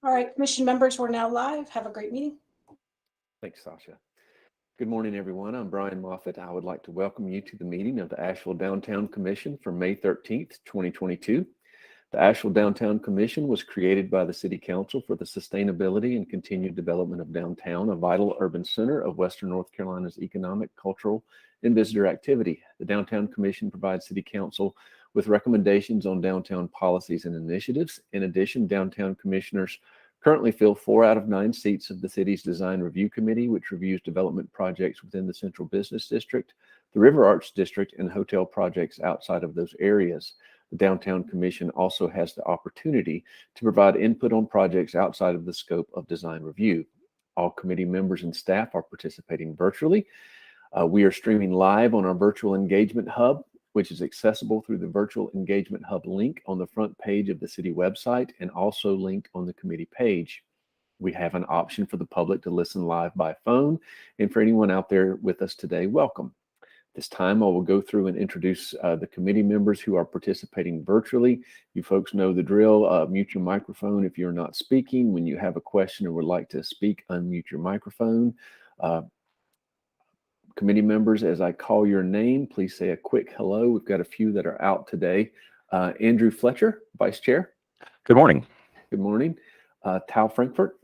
All right, commission members, we're now live. Have a great meeting. Thanks, Sasha. Good morning, everyone. I'm Brian Moffitt. I would like to welcome you to the meeting of the Asheville Downtown Commission for May 13th, 2022. The Asheville Downtown Commission was created by the City Council for the sustainability and continued development of downtown, a vital urban center of Western North Carolina's economic, cultural, and visitor activity. The Downtown Commission provides City Council with recommendations on downtown policies and initiatives. In addition, downtown commissioners currently fill 4 out of 9 seats of the city's Design Review Committee, which reviews development projects within the Central Business District, the River Arts District, and hotel projects outside of those areas. The Downtown Commission also has the opportunity to provide input on projects outside of the scope of design review. All committee members and staff are participating virtually. We are streaming live on our Virtual Engagement Hub, which is accessible through the Virtual Engagement Hub link on the front page of the city website and also linked on the committee page. We have an option for the public to listen live by phone, and for anyone out there with us today, welcome. This time I will go through and introduce the committee members who are participating virtually. You folks know the drill. Mute your microphone if you're not speaking. When you have a question or would like to speak, unmute your microphone. Committee members, as I call your name, please say a quick hello. We've got a few that are out today. Andrew Fletcher, Vice Chair. Good morning. Good morning. Tal Frankfurt.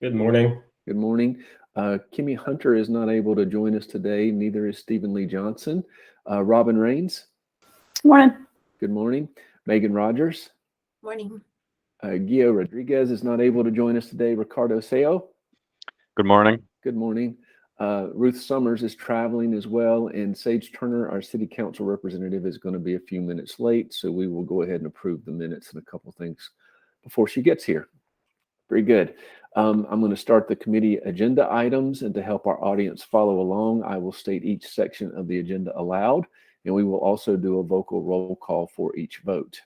Good morning. Good morning. Kimmy Hunter is not able to join us today. Neither is Stephen Lee Johnson. Robin Raines. Good morning. Good morning. Megan Rogers. Morning. Guillo Rodriguez is not able to join us today. Ricardo Seo. Good morning. Good morning. Ruth Summers is traveling as well, and Sage Turner, our city council representative, is going to be a few minutes late, so we will go ahead and approve the minutes and a couple things before she gets here. Very good. I'm going to start the committee agenda items, and to help our audience follow along, I will state each section of the agenda aloud, and we will also do a vocal roll call for each vote.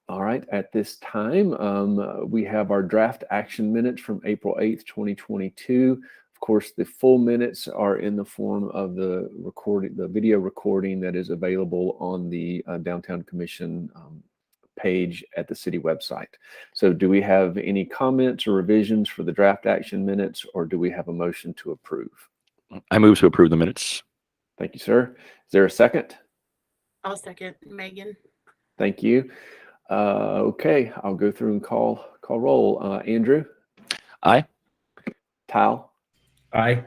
All right, at this time, we have our draft action minutes from April 8th, 2022. Of course, the full minutes are in the form of the recording, the video recording that is available on the Downtown Commission page at the city website. So do we have any comments or revisions for the draft action minutes, or do we have a motion to approve? I move to approve the minutes. Thank you, sir. Is there a second? I'll second. Megan. Thank you. Okay, I'll go through and call roll. Andrew? Aye. Tal? Aye.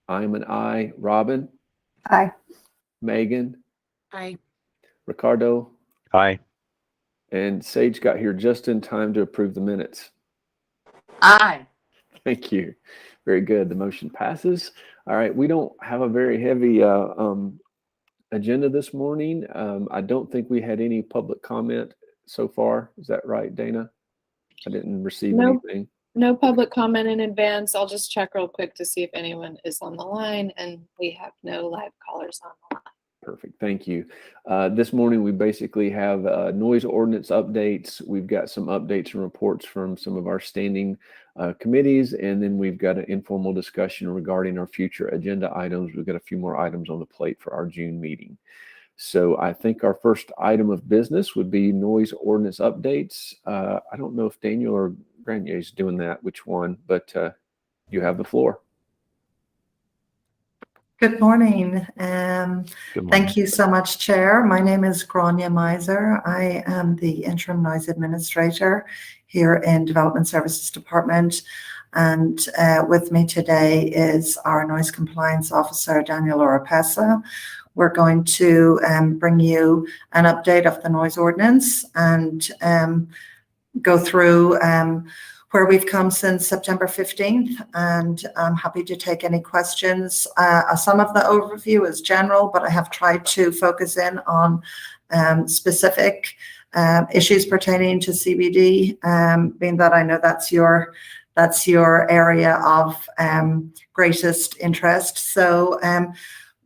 I'm an aye. Robin? Aye. Megan? Aye. Ricardo? Aye. And Sage got here just in time to approve the minutes. Aye. Thank you. Very good. The motion passes. All right. We don't have a very heavy agenda this morning. I don't think we had any public comment so far. Is that right, Dana? I didn't receive anything. No public comment in advance. I'll just check real quick to see if anyone is on the line, and we have no live callers on the line. Perfect. Thank you. This morning, we basically have noise ordinance updates. We've got some updates and reports from some of our standing committees, and then we've got an informal discussion regarding our future agenda items. We've got a few more items on the plate for our June meeting. So I think our first item of business would be noise ordinance updates. I don't know if Daniel or Granier is doing that, which one, but you have the floor. Good morning. Good morning. Thank you so much, Chair. My name is Grania Miser. I am the Interim Noise Administrator here in Development Services Department. And with me today is our Noise Compliance Officer, Daniel Oropesa. We're going to bring you an update of the noise ordinance and go through where we've come since September 15th, and I'm happy to take any questions. Some of the overview is general, but I have tried to focus in on specific issues pertaining to CBD, being that I know that's your area of greatest interest. So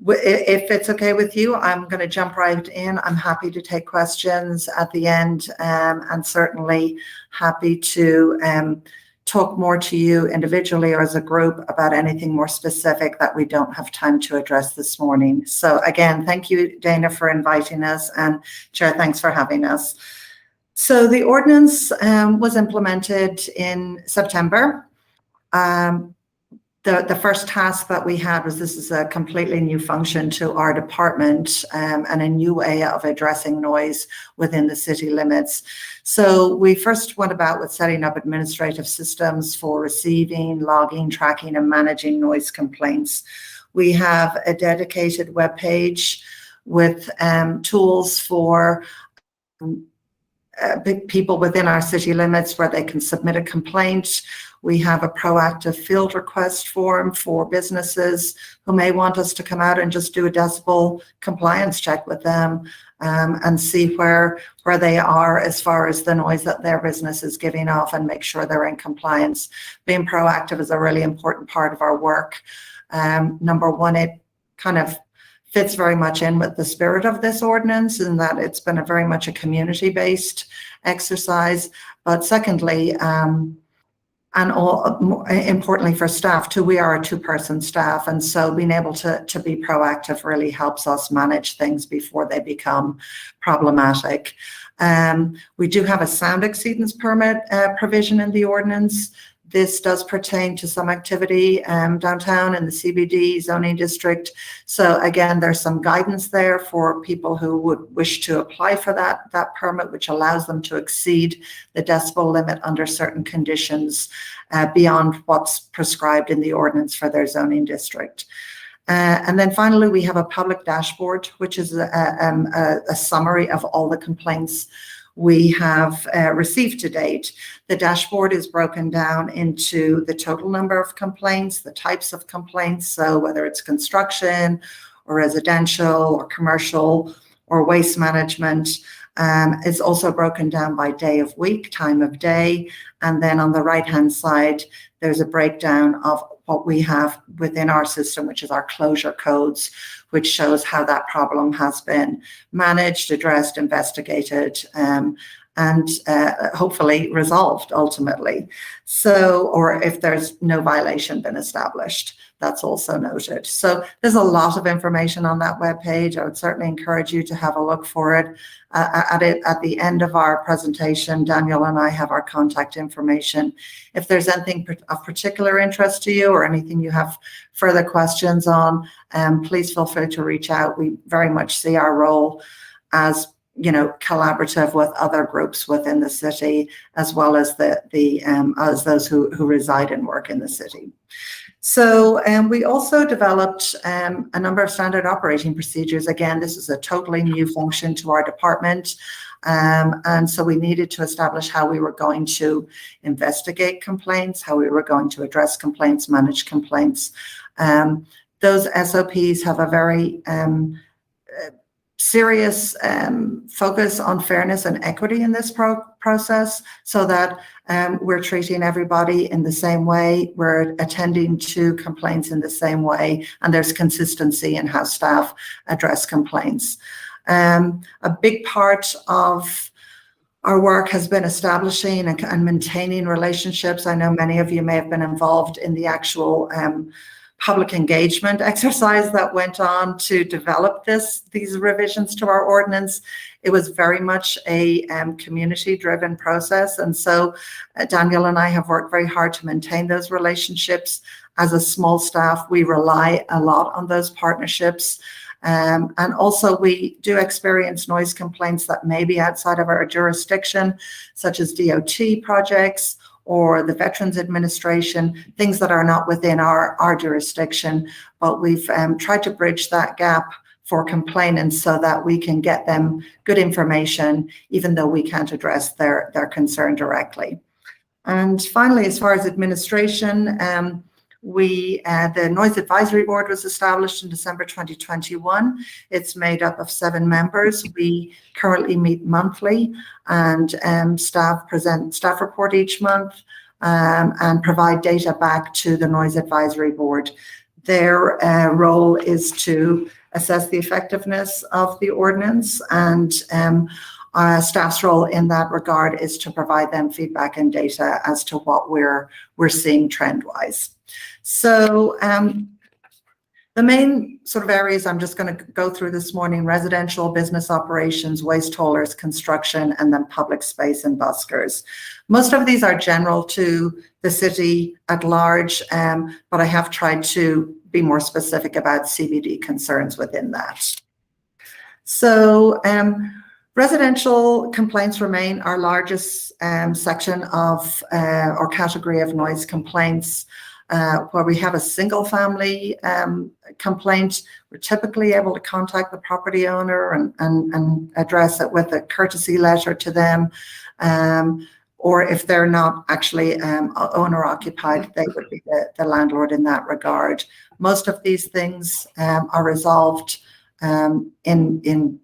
if it's okay with you, I'm going to jump right in. I'm happy to take questions at the end, and certainly happy to talk more to you individually or as a group about anything more specific that we don't have time to address this morning. So again, thank you, Dana, for inviting us, and Chair, thanks for having us. So the ordinance was implemented in September. The first task that we had was, this is a completely new function to our department, and a new way of addressing noise within the city limits. So we first went about with setting up administrative systems for receiving, logging, tracking, and managing noise complaints. We have a dedicated webpage with tools for people within our city limits where they can submit a complaint. We have a proactive field request form for businesses who may want us to come out and just do a decibel compliance check with them, and see where they are as far as the noise that their business is giving off, and make sure they're in compliance. Being proactive is a really important part of our work. Number one, it kind of fits very much in with the spirit of this ordinance, in that it's been very much a community-based exercise. But secondly, more importantly for staff too, we are a two-person staff, and so being able to be proactive really helps us manage things before they become problematic. We do have a sound exceedance permit provision in the ordinance. This does pertain to some activity downtown in the CBD zoning district. So again, there's some guidance there for people who would wish to apply for that permit, which allows them to exceed the decibel limit under certain conditions beyond what's prescribed in the ordinance for their zoning district. And then finally, we have a public dashboard, which is a summary of all the complaints we have received to date. The dashboard is broken down into the total number of complaints, the types of complaints, so whether it's construction or residential or commercial or waste management. It's also broken down by day of week, time of day, and then on the right-hand side, there's a breakdown of what we have within our system, which is our closure codes, which shows how that problem has been managed, addressed, investigated, and hopefully resolved ultimately. So, or if there's no violation been established, that's also noted. So there's a lot of information on that webpage. I would certainly encourage you to have a look for it. At the end of our presentation, Daniel and I have our contact information. If there's anything of particular interest to you or anything you have further questions on, please feel free to reach out. We very much see our role as, you know, collaborative with other groups within the city, as well as as those who reside and work in the city. So we also developed a number of standard operating procedures. Again, this is a totally new function to our department. And so we needed to establish how we were going to investigate complaints, how we were going to address complaints, manage complaints. Those SOPs have a very serious focus on fairness and equity in this process, so that we're treating everybody in the same way, we're attending to complaints in the same way, and there's consistency in how staff address complaints. A big part of our work has been establishing and maintaining relationships. I know many of you may have been involved in the actual public engagement exercise that went on to develop these revisions to our ordinance. It was very much a community-driven process, and so Daniel and I have worked very hard to maintain those relationships. As a small staff, we rely a lot on those partnerships, and also we do experience noise complaints that may be outside of our jurisdiction, such as DOT projects or the Veterans Administration, things that are not within our jurisdiction, but we've tried to bridge that gap for complainants so that we can get them good information, even though we can't address their concern directly. And finally, as far as administration, the Noise Advisory Board was established in December 2021. It's made up of 7 members. We currently meet monthly, and staff present staff report each month and provide data back to the Noise Advisory Board. Their role is to assess the effectiveness of the ordinance, and staff's role in that regard is to provide them feedback and data as to what we're seeing trend-wise. So The main sort of areas I'm just going to go through this morning: residential, business operations, waste haulers, construction, and then public space and buskers. Most of these are general to the city at large, but I have tried to be more specific about CBD concerns within that. So residential complaints remain our largest section of or category of noise complaints. Where we have a single family complaint, we're typically able to contact the property owner and address it with a courtesy letter to them. Or if they're not actually owner occupied, they would be the landlord in that regard. Most of these things are resolved in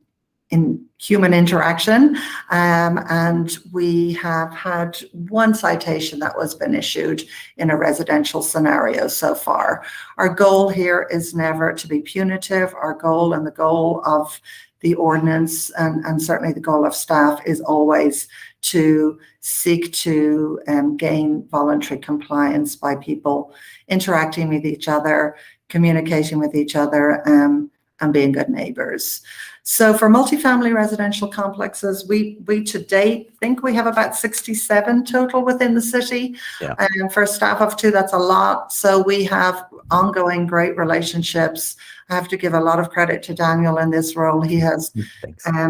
human interaction, and we have had one citation that was been issued in a residential scenario so far. Our goal here is never to be punitive. Our goal and the goal of the ordinance and certainly the goal of staff is always to seek to gain voluntary compliance by people interacting with each other, communicating with each other, and being good neighbors. So for multifamily residential complexes, we to date think we have about 67 total within the city. Yeah. And for a staff of 2, that's a lot. So we have ongoing great relationships. I have to give a lot of credit to Daniel in this role. He has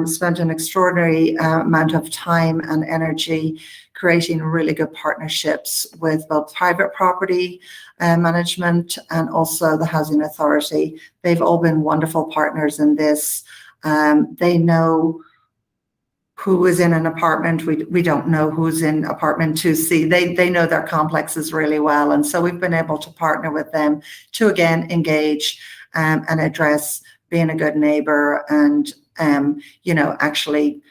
spent an extraordinary amount of time and energy creating really good partnerships with both private property management and also the Housing Authority. They've all been wonderful partners in this. They know who is in an apartment. We don't know who's in apartment 2C. They know their complexes really well. And so we've been able to partner with them to, again, engage and address being a good neighbor and, actually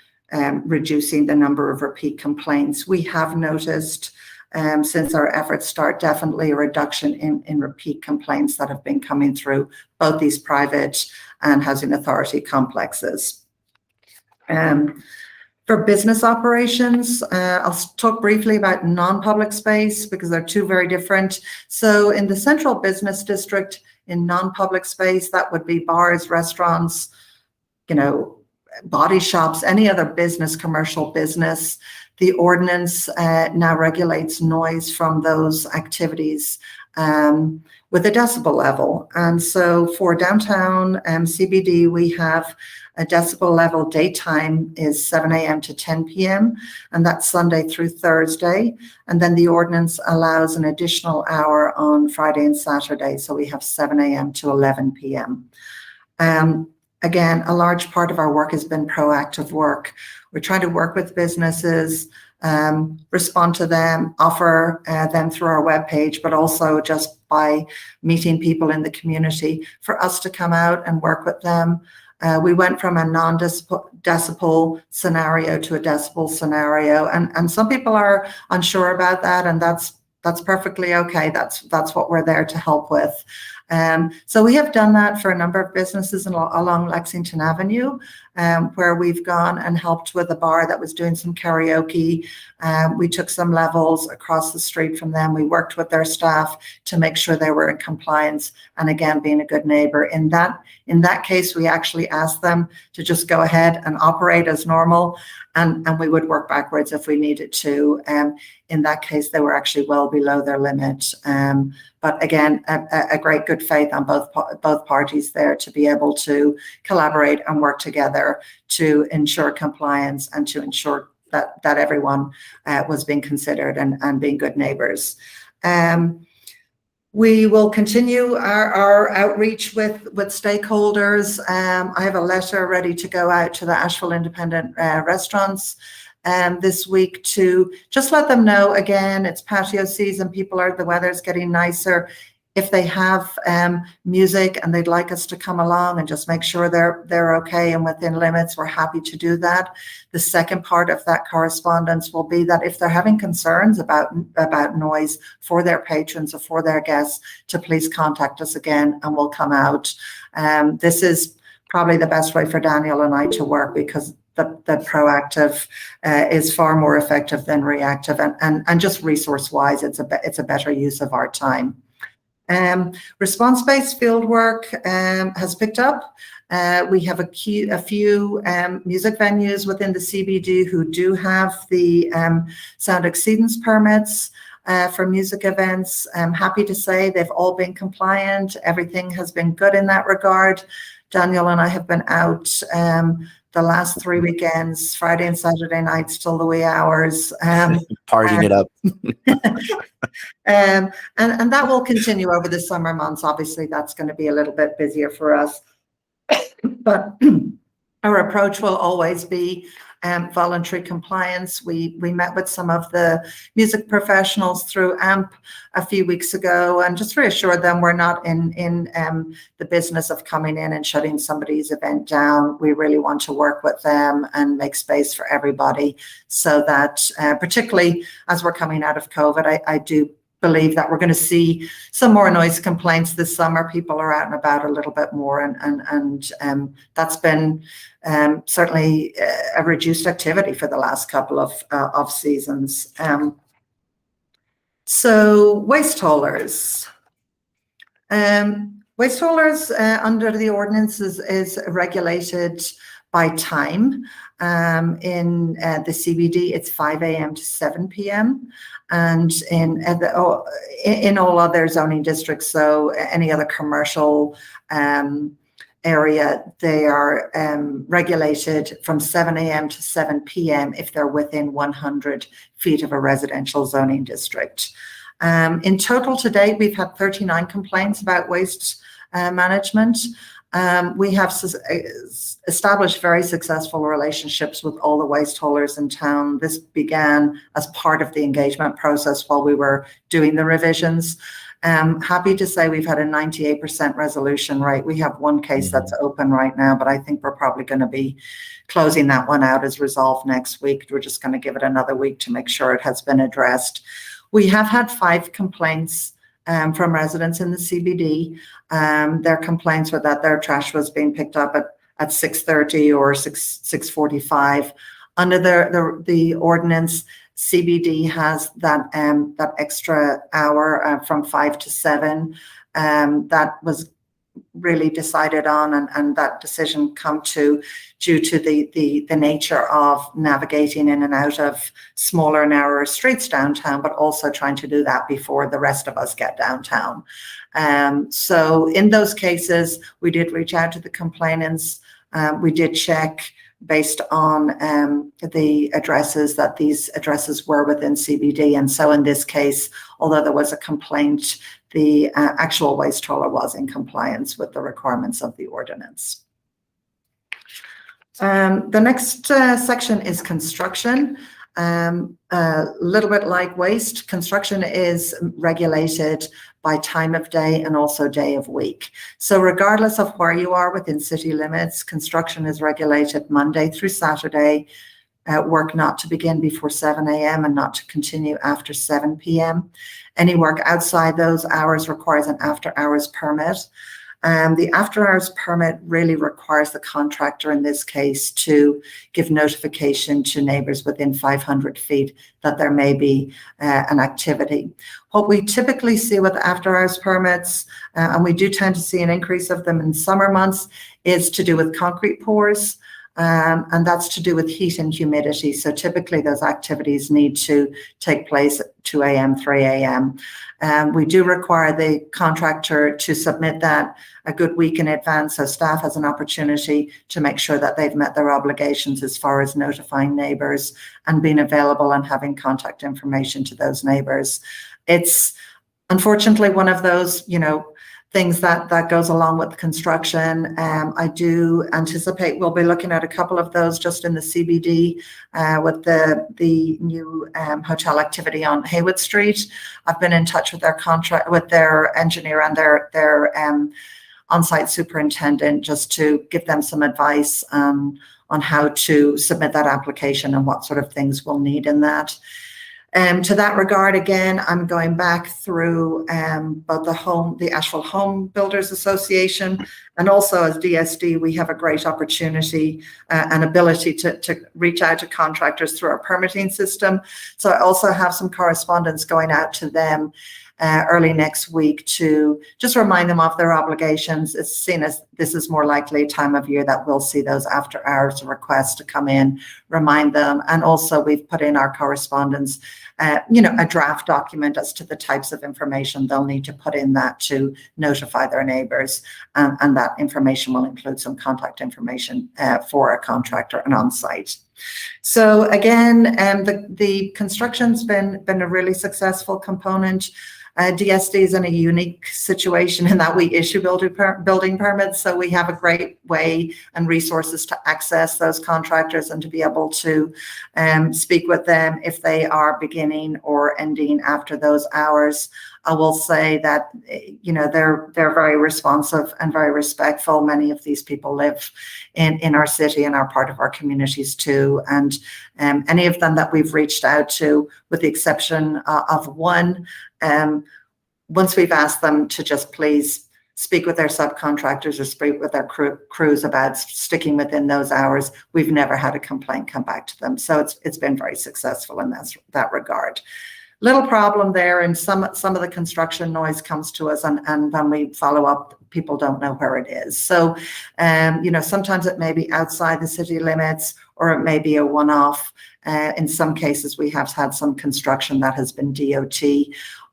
reducing the number of repeat complaints. We have noticed since our efforts start, definitely a reduction in repeat complaints that have been coming through both these private and Housing Authority complexes. For business operations, I'll talk briefly about non-public space because they're 2 very different. So in the central business district, in non-public space, that would be bars, restaurants, body shops, any other business, commercial business. The ordinance now regulates noise from those activities with a decibel level. And so for downtown CBD, we have a decibel level daytime is 7 a.m. to 10 p.m. and that's Sunday through Thursday. And then the ordinance allows an additional hour on Friday and Saturday. So we have 7 a.m. to 11 p.m. Again, a large part of our work has been proactive work. We're trying to work with businesses, respond to them, offer them through our webpage, but also just by meeting people in the community for us to come out and work with them. We went from a non-decibel scenario to a decibel scenario, and some people are unsure about that, and that's perfectly okay. That's what we're there to help with. So we have done that for a number of businesses along Lexington Avenue, where we've gone and helped with a bar that was doing some karaoke. We took some levels across the street from them. We worked with their staff to make sure they were in compliance and, again, being a good neighbor. In that case, we actually asked them to just go ahead and operate as normal, and we would work backwards if we needed to. In that case, they were actually well below their limit. But again, a great good faith on both parties there to be able to collaborate and work together to ensure compliance and to ensure that everyone was being considered and being good neighbors. We will continue our outreach with stakeholders. I have a letter ready to go out to the Asheville Independent Restaurants this week to just let them know, again, it's patio season, the weather's getting nicer. If they have music and they'd like us to come along and just make sure they're okay and within limits, we're happy to do that. The second part of that correspondence will be that if they're having concerns about noise for their patrons or for their guests, to please contact us again and we'll come out. This is probably the best way for Daniel and I to work because the proactive is far more effective than reactive, and just resource-wise, it's a better use of our time. Response-based fieldwork has picked up. We have a few music venues within the CBD who do have the sound exceedance permits for music events. I'm happy to say they've all been compliant. Everything has been good in that regard. Daniel and I have been out the last 3 weekends, Friday and Saturday nights till the wee hours. Partying it up. And that will continue over the summer months. Obviously, that's going to be a little bit busier for us. But our approach will always be voluntary compliance. We met with some of the music professionals through AMP a few weeks ago and just reassured them we're not in the business of coming in and shutting somebody's event down. We really want to work with them and make space for everybody so that particularly as we're coming out of COVID, I do believe that we're going to see some more noise complaints this summer. People are out and about a little bit more, and that's been certainly a reduced activity for the last couple of seasons. So waste haulers. Waste haulers under the ordinance is regulated by time. In the CBD, it's 5 a.m. to 7 p.m. And in all other zoning districts, so any other commercial area, they are regulated from 7 a.m. to 7 p.m. if they're within 100 feet of a residential zoning district. In total to date, we've had 39 complaints about waste management. We have established very successful relationships with all the waste haulers in town. This began as part of the engagement process while we were doing the revisions. Happy to say we've had a 98% resolution rate. We have one case that's open right now, but I think we're probably going to be closing that one out as resolved next week. We're just going to give it another week to make sure it has been addressed. We have had 5 complaints from residents in the CBD. Their complaints were that their trash was being picked up at 6:30 or 6:45. Under the ordinance, CBD has that extra hour from 5 to 7. That was really decided on, and that decision come to due to the nature of navigating in and out of smaller, narrower streets downtown, but also trying to do that before the rest of us get downtown. So in those cases, we did reach out to the complainants. We did check based on the addresses that these addresses were within CBD. And so in this case, although there was a complaint, the actual waste hauler was in compliance with the requirements of the ordinance. The next section is construction. A little bit like waste, construction is regulated by time of day and also day of week. So regardless of where you are within city limits, construction is regulated Monday through Saturday, work not to begin before 7 a.m. and not to continue after 7 p.m. Any work outside those hours requires an after-hours permit. The after-hours permit really requires the contractor in this case to give notification to neighbours within 500 feet that there may be an activity. What we typically see with after-hours permits, and we do tend to see an increase of them in summer months, is to do with concrete pours. And that's to do with heat and humidity. So typically those activities need to take place at 2 a.m., 3 a.m. We do require the contractor to submit that a good week in advance, so staff has an opportunity to make sure that they've met their obligations as far as notifying neighbours and being available and having contact information to those neighbours. It's unfortunately one of those, things that goes along with construction. I do anticipate we'll be looking at a couple of those just in the CBD with the new hotel activity on Haywood Street. I've been in touch with their engineer and their on-site superintendent just to give them some advice on how to submit that application and what sort of things we'll need in that. To that regard, again, I'm going back through both the Asheville Home Builders Association, and also as DSD, we have a great opportunity and ability to reach out to contractors through our permitting system. So I also have some correspondence going out to them. early next week to just remind them of their obligations. It's seen as this is more likely a time of year that we'll see those after hours requests to come in, remind them. And also we've put in our correspondence, a draft document as to the types of information they'll need to put in that to notify their neighbours. And that information will include some contact information for a contractor and on site. So again, the construction's been a really successful component. DSD is in a unique situation in that we issue building permits, so we have a great way and resources to access those contractors and to be able to speak with them if they are beginning or ending after those hours. I will say that, they're very responsive and very respectful. Many of these people live in our city and are part of our communities too. And any of them that we've reached out to, with the exception of one, once we've asked them to just please speak with their subcontractors or speak with their crews about sticking within those hours, we've never had a complaint come back to them. So it's been very successful in that regard. Little problem there, and some of the construction noise comes to us, and when we follow up, people don't know where it is. So, sometimes it may be outside the city limits, or it may be a one-off. In some cases, we have had some construction that has been DOT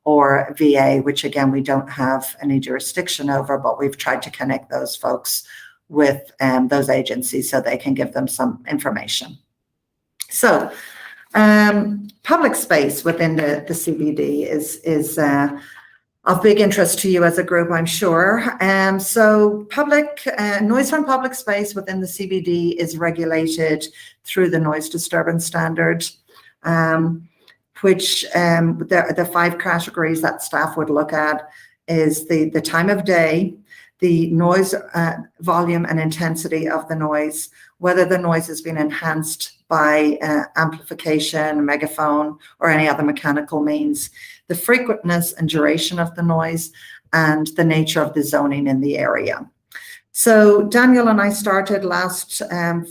or VA, which again, we don't have any jurisdiction over, but we've tried to connect those folks with those agencies so they can give them some information. So, public space within the CBD is of big interest to you as a group, I'm sure. So noise from public space within the CBD is regulated through the noise disturbance standard, which the 5 categories that staff would look at is the time of day, the noise volume and intensity of the noise, whether the noise has been enhanced by amplification, megaphone, or any other mechanical means, the frequentness and duration of the noise, and the nature of the zoning in the area. So Daniel and I started last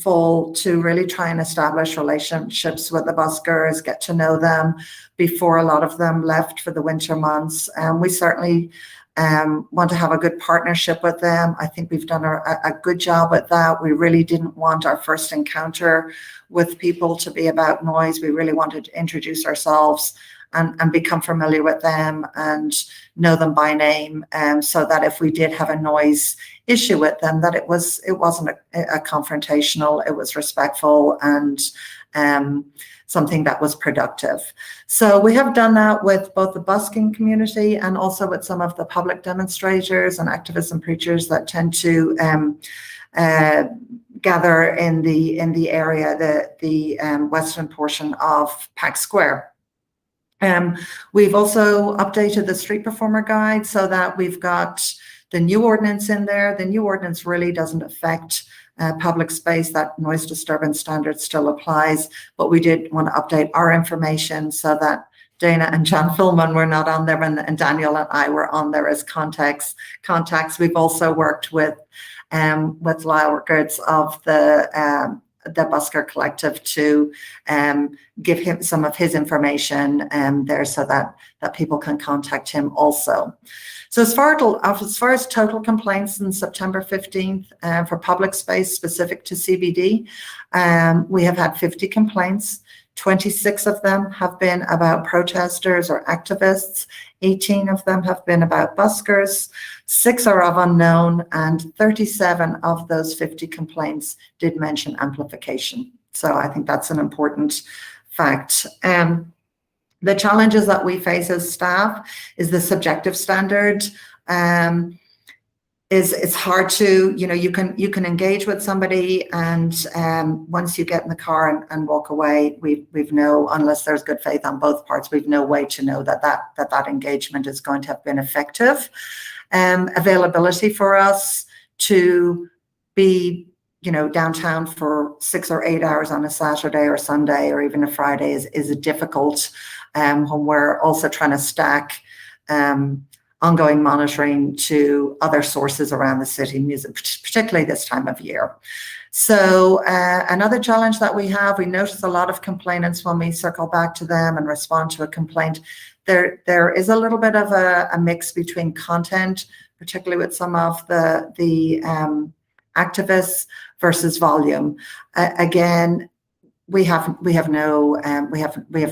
fall to really try and establish relationships with the buskers, get to know them before a lot of them left for the winter months. We certainly want to have a good partnership with them. I think we've done a good job at that. We really didn't want our first encounter with people to be about noise. We really wanted to introduce ourselves and become familiar with them and know them by name, so that if we did have a noise issue with them, that it wasn't a confrontational, it was respectful and something that was productive. So we have done that with both the busking community and also with some of the public demonstrators and activists and preachers that tend to gather in the area, the western portion of Pack Square. We've also updated the street performer guide so that we've got the new ordinance in there. The new ordinance really doesn't affect public space. That noise disturbance standard still applies, but we did want to update our information so that Dana and John Philman were not on there, and Daniel and I were on there as contacts. We've also worked with Lyle Rickards of the Busker Collective to give him some of his information there so that people can contact him also. So as far as total complaints in September 15th for public space specific to CBD, we have had 50 complaints. 26 of them have been about protesters or activists. 18 of them have been about buskers. 6 are of unknown, and 37 of those 50 complaints did mention amplification. So I think that's an important fact. The challenges that we face as staff is the subjective standard. It's hard to, you can engage with somebody, and once you get in the car and walk away, we've no, unless there's good faith on both parts, we've no way to know that engagement is going to have been effective. Availability for us to be downtown for 6 or 8 hours on a Saturday or Sunday or even a Friday is difficult when we're also trying to stack ongoing monitoring to other sources around the city, music, particularly this time of year. So another challenge that we notice a lot of complainants when we circle back to them and respond to a complaint. There is a little bit of a mix between content, particularly with some of the activists, versus volume. Again, we have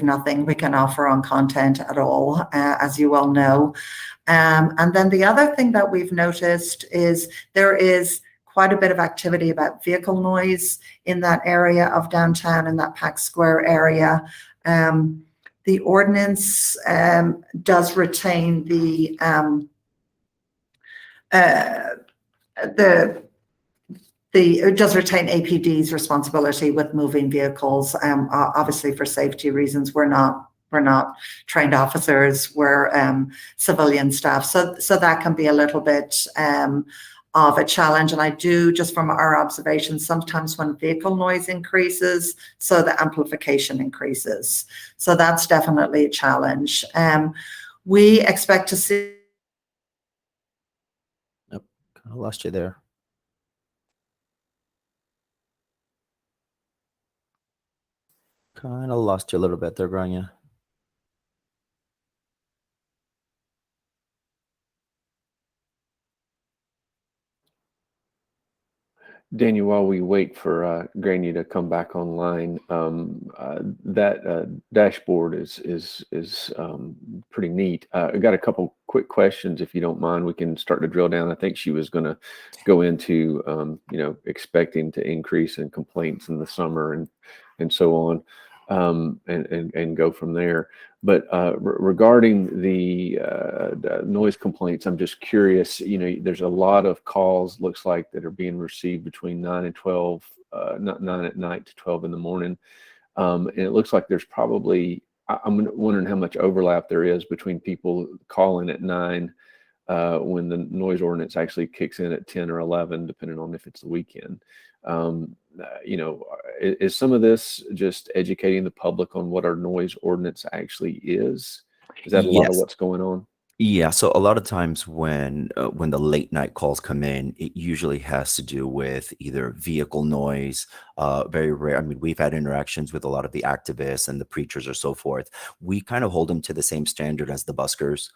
nothing we can offer on content at all, as you all know. And then the other thing that we've noticed is there is quite a bit of activity about vehicle noise in that area of downtown, in that Pack Square area. The ordinance does retain it does retain APD's responsibility with moving vehicles. Obviously, for safety reasons, we're not trained officers, we're civilian staff. So that can be a little bit of a challenge. And I do, just from our observations, sometimes when vehicle noise increases, so the amplification increases. So that's definitely a challenge. We expect to see. Nope, kind of lost you there. Kind of lost you a little bit there, Grania. Daniel, while we wait for Granny to come back online, that dashboard is pretty neat. I got a couple quick questions, if you don't mind. We can start to drill down. I think she was going to go into expecting to increase in complaints in the summer and so on, and go from there. But regarding the noise complaints, I'm just curious, there's a lot of calls, looks like, that are being received between 9 and 12, 9 at night to 12 in the morning. And it looks like there's probably, I'm wondering how much overlap there is between people calling at 9 when the noise ordinance actually kicks in at 10 or 11, depending on if it's the weekend. Is some of this just educating the public on what our noise ordinance actually is? Is that a lot of what's going on? Yeah, so a lot of times when the late night calls come in, it usually has to do with either vehicle noise. Very rare. I mean, we've had interactions with a lot of the activists and the preachers or so forth. We kind of hold them to the same standard as the buskers,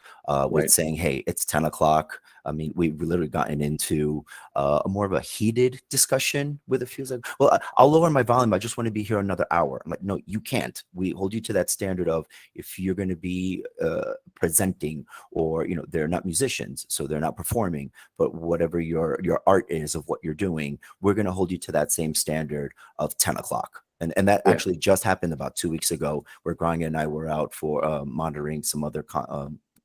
with saying, "Hey, it's 10 o'clock." I mean, we literally gotten into a more of a heated discussion with a few. Like, well, I'll lower my volume. I just want to be here another hour. I'm like, no, you can't. We hold you to that standard of, if you're going to be presenting, or they're not musicians, so they're not performing, but whatever your art is of what you're doing, we're going to hold you to that same standard of 10 o'clock. And that actually just happened about 2 weeks ago, where Grania and I were out for monitoring some other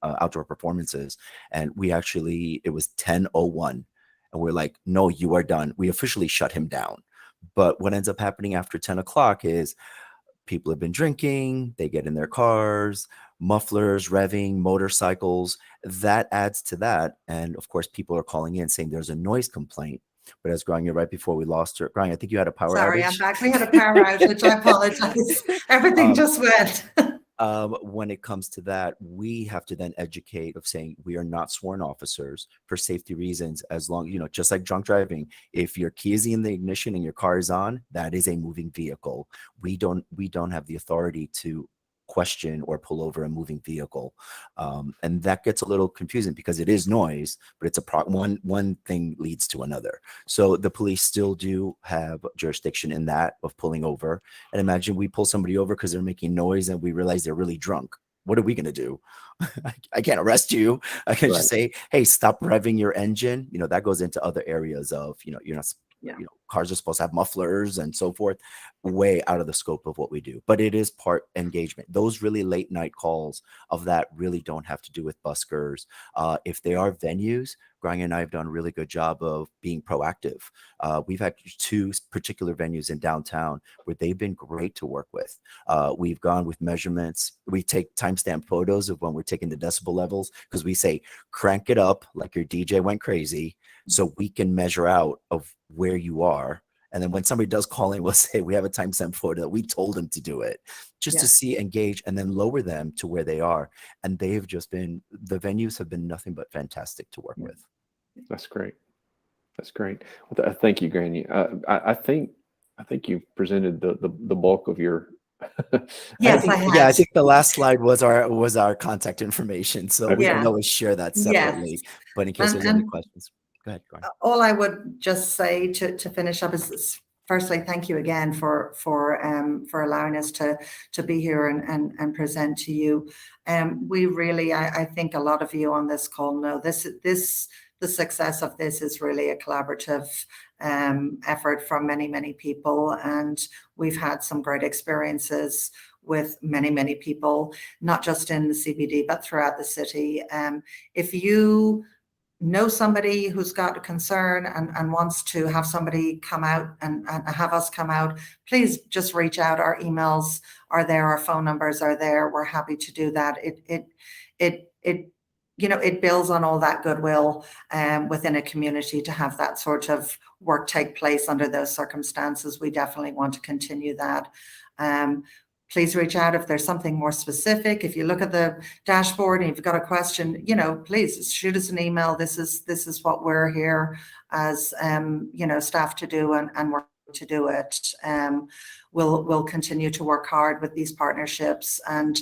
outdoor performances, and it was 10:01, and we're like, no, you are done. We officially shut him down. But what ends up happening after 10 o'clock is people have been drinking, they get in their cars, mufflers, revving, motorcycles. That adds to that. And of course, people are calling in saying there's a noise complaint. But as Grania, right before we lost her, Grania, I think you had a power outage. Sorry, I'm back. We had a power outage. I apologize. Everything just went. When it comes to that, we have to then educate of saying we are not sworn officers for safety reasons. As long, just like drunk driving, if your key is in the ignition and your car is on, that is a moving vehicle. We don't have the authority to question or pull over a moving vehicle, and that gets a little confusing because it is noise, but it's one thing leads to another. So the police still do have jurisdiction in that of pulling over. And imagine we pull somebody over because they're making noise and we realize they're really drunk. What are we going to do? I can't arrest you. I can just say, hey, stop revving your engine. That goes into other areas of, you're not, cars are supposed to have mufflers and so forth, way out of the scope of what we do. But it is part engagement. Those really late night calls of that really don't have to do with buskers. If they are venues, Grania and I have done a really good job of being proactive. We've had 2 particular venues in downtown where they've been great to work with. We've gone with measurements. We take timestamp photos of when we're taking the decibel levels, because we say, crank it up like your DJ went crazy, so we can measure out of where you are. And then when somebody does call in, we'll say, we have a timestamp photo that we told them to do it, just to see, engage, and then lower them to where they are. And they have just been, the venues have been nothing but fantastic to work with. That's great. That's great. Well, thank you, Granny. I think you presented the bulk of your Yes, think, I have. yeah, I think the last slide was our contact information, so we Yeah. can always share that separately. Yes. But in case there's any questions, go ahead. All I would just say to finish up is firstly, thank you again for allowing us to be here and present to you. We really, I think a lot of you on this call know the success of this is really a collaborative effort from many people, and we've had some great experiences with many people, not just in the CBD but throughout the city. If you know somebody who's got a concern and wants to have somebody come out and have us come out, please just reach out. Our emails are there, our phone numbers are there. We're happy to do that. It builds on all that goodwill within a community to have that sort of work take place under those circumstances. We definitely want to continue that. Please reach out if there's something more specific. If you look at the dashboard and you've got a question, please shoot us an email. This is what we're here as staff to do and work to do it. We'll continue to work hard with these partnerships, and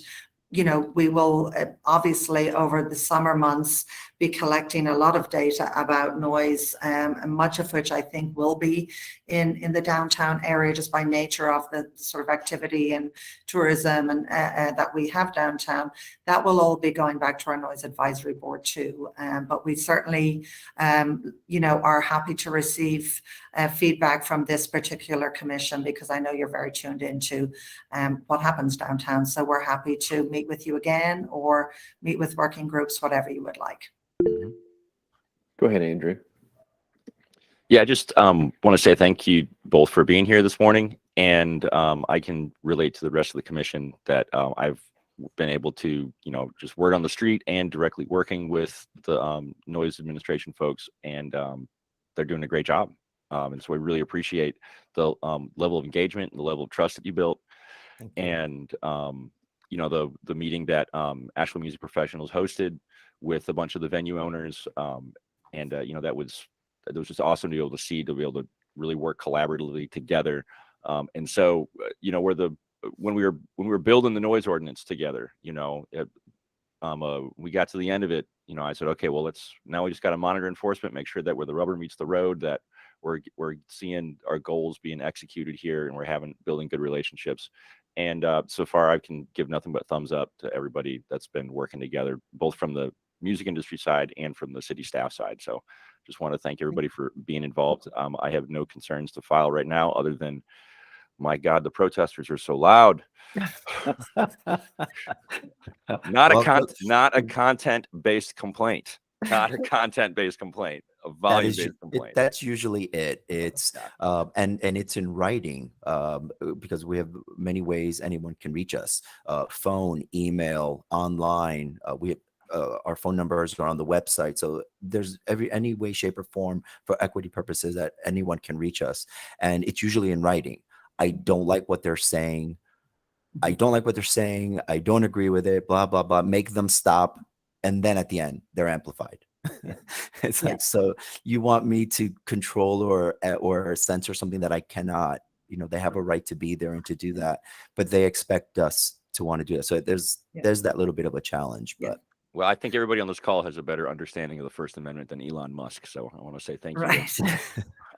we will obviously over the summer months be collecting a lot of data about noise, and much of which I think will be in the downtown area just by nature of the sort of activity and tourism and that we have downtown. That will all be going back to our noise advisory board too. But we certainly, are happy to receive feedback from this particular commission, because I know you're very tuned into what happens downtown. So we're happy to meet with you again or meet with working groups, whatever you would like. Go ahead, Andrew. Yeah, I just want to say thank you both for being here this morning. And I can relate to the rest of the commission that I've been able to, just word on the street and directly working with the noise administration folks, and they're doing a great job. And so I really appreciate the level of engagement and the level of trust that you built. And, the meeting that Asheville Music Professionals hosted with a bunch of the venue owners. That was just awesome to be able to see, to be able to really work collaboratively together. And so, when we were building the noise ordinance together, we got to the end of it, I said, okay, well, now we just got to monitor enforcement, make sure that where the rubber meets the road, that we're seeing our goals being executed here, and we're building good relationships. And so far, I can give nothing but thumbs up to everybody that's been working together, both from the music industry side and from the city staff side. So just want to thank everybody for being involved. I have no concerns to file right now, other than, my God, the protesters are so loud. Not a content-based complaint. Not a content-based complaint. A volume-based complaint. That's usually it. It's and it's in writing, because we have many ways anyone can reach us: phone, email, online. We have, our phone numbers are on the website, so there's any way, shape, or form for equity purposes that anyone can reach us, and it's usually in writing. I don't like what they're saying. I don't agree with it. Blah blah blah. Make them stop, and then at the end, they're amplified. It's like, so you want me to control or censor something that I cannot? They have a right to be there and to do that, but they expect us to want to do that. So there's that little bit of a challenge, but. Well, I think everybody on this call has a better understanding of the First Amendment than Elon Musk. So I want to say thank you. Right.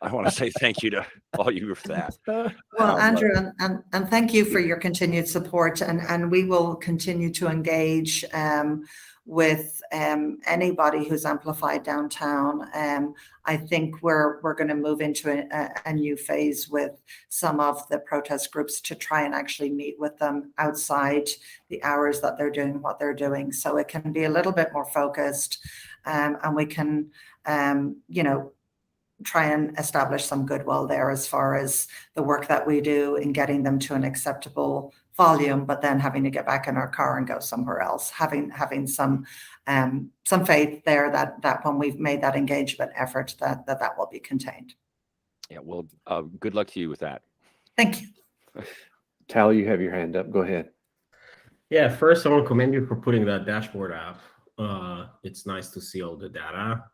I want to say thank you to all you for that. Well, Andrew, and thank you for your continued support, and we will continue to engage with anybody who's amplified downtown. I think we're going to move into a new phase with some of the protest groups to try and actually meet with them outside the hours that they're doing what they're doing, so it can be a little bit more focused, and we can try and establish some goodwill there as far as the work that we do in getting them to an acceptable volume, but then having to get back in our car and go somewhere else, having some faith there that when we've made that engagement effort, that will be contained. Yeah, well, good luck to you with that. Thank you. Tal, you have your hand up. Go ahead. Yeah, first I want to commend you for putting that dashboard up. It's nice to see all the data.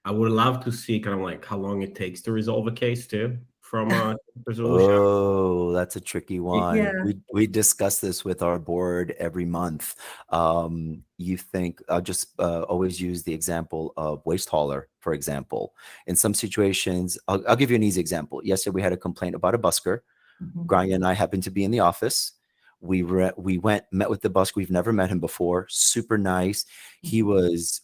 I would love to see kind of like how long it takes to resolve a case too, from resolution? Oh, that's a tricky one. Yeah. We discuss this with our board every month. You think I'll just always use the example of waste hauler, for example. In some situations, I'll give you an easy example. Yesterday, we had a complaint about a busker. Mhm. Grania and I happened to be in the office. We went, met with the busker. We've never met him before. Super nice. He was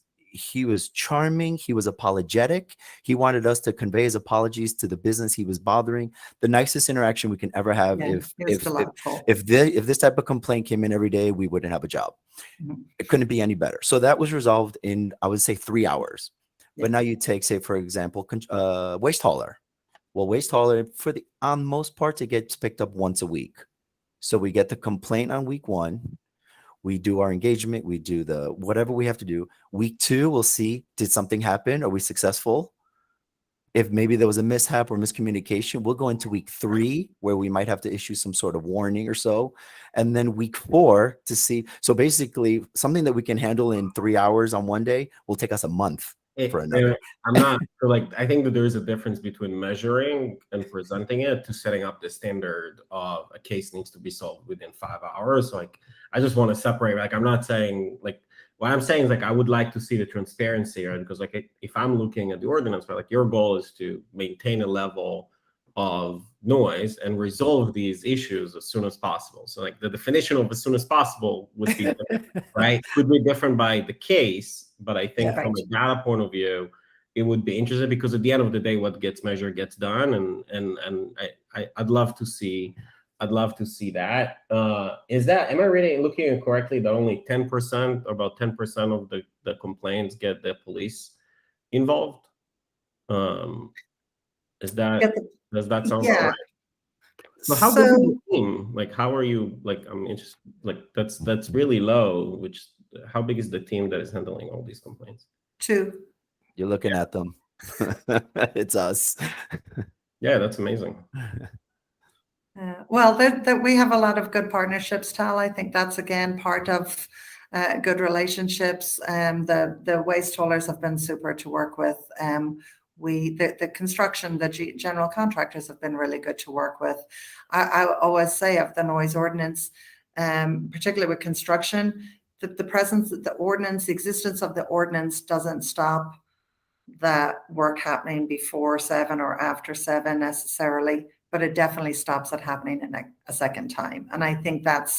charming. He was apologetic. He wanted us to convey his apologies to the business he was bothering. The nicest interaction we can ever have. Yeah, it was delightful. If this type of complaint came in every day, we wouldn't have a job. Mhm. It couldn't be any better. So that was resolved in, I would say, 3 hours. Yeah. But now you take, say, for example, waste hauler. Well, waste hauler, on most parts, it gets picked up once a week. So we get the complaint on week 1. We do our engagement. We do the whatever we have to do. Week 2, we'll see, did something happen? Are we successful? If maybe there was a mishap or miscommunication, we'll go into week 3 where we might have to issue some sort of warning or so. And then week 4 to see. So basically something that we can handle in 3 hours on one day will take us a month for another. I'm not so like, I think that there is a difference between measuring and presenting it to setting up the standard of a case needs to be solved within 5 hours. So like, I just want to separate, like, I'm not saying like, what I'm saying is like, I would like to see the transparency, right? Because like, if I'm looking at the ordinance, right, like your goal is to maintain a level of noise and resolve these issues as soon as possible. So like the definition of as soon as possible would be different, right? Could be different by the case, but I think Yeah, from a data point of view, it would be interesting because at the end of the day, what gets measured gets done, and I'd love to see that. Am I looking correctly that only 10%, about 10% of the complaints get the police involved? Does that sound Yeah. right? But how big is So the team? Like, how are you? Like, I'm interested. Like, that's really low. Which, how big is the team that is handling all these complaints? 2. You're looking at them. It's us. Yeah, that's amazing. Well, we have a lot of good partnerships, Tal. I think that's again part of good relationships. The waste haulers have been super to work with. The construction, the general contractors have been really good to work with. I always say of the noise ordinance, particularly with construction, that the presence of the ordinance, the existence of the ordinance doesn't stop that work happening before 7 or after 7 necessarily, but it definitely stops it happening in a second time. And I think that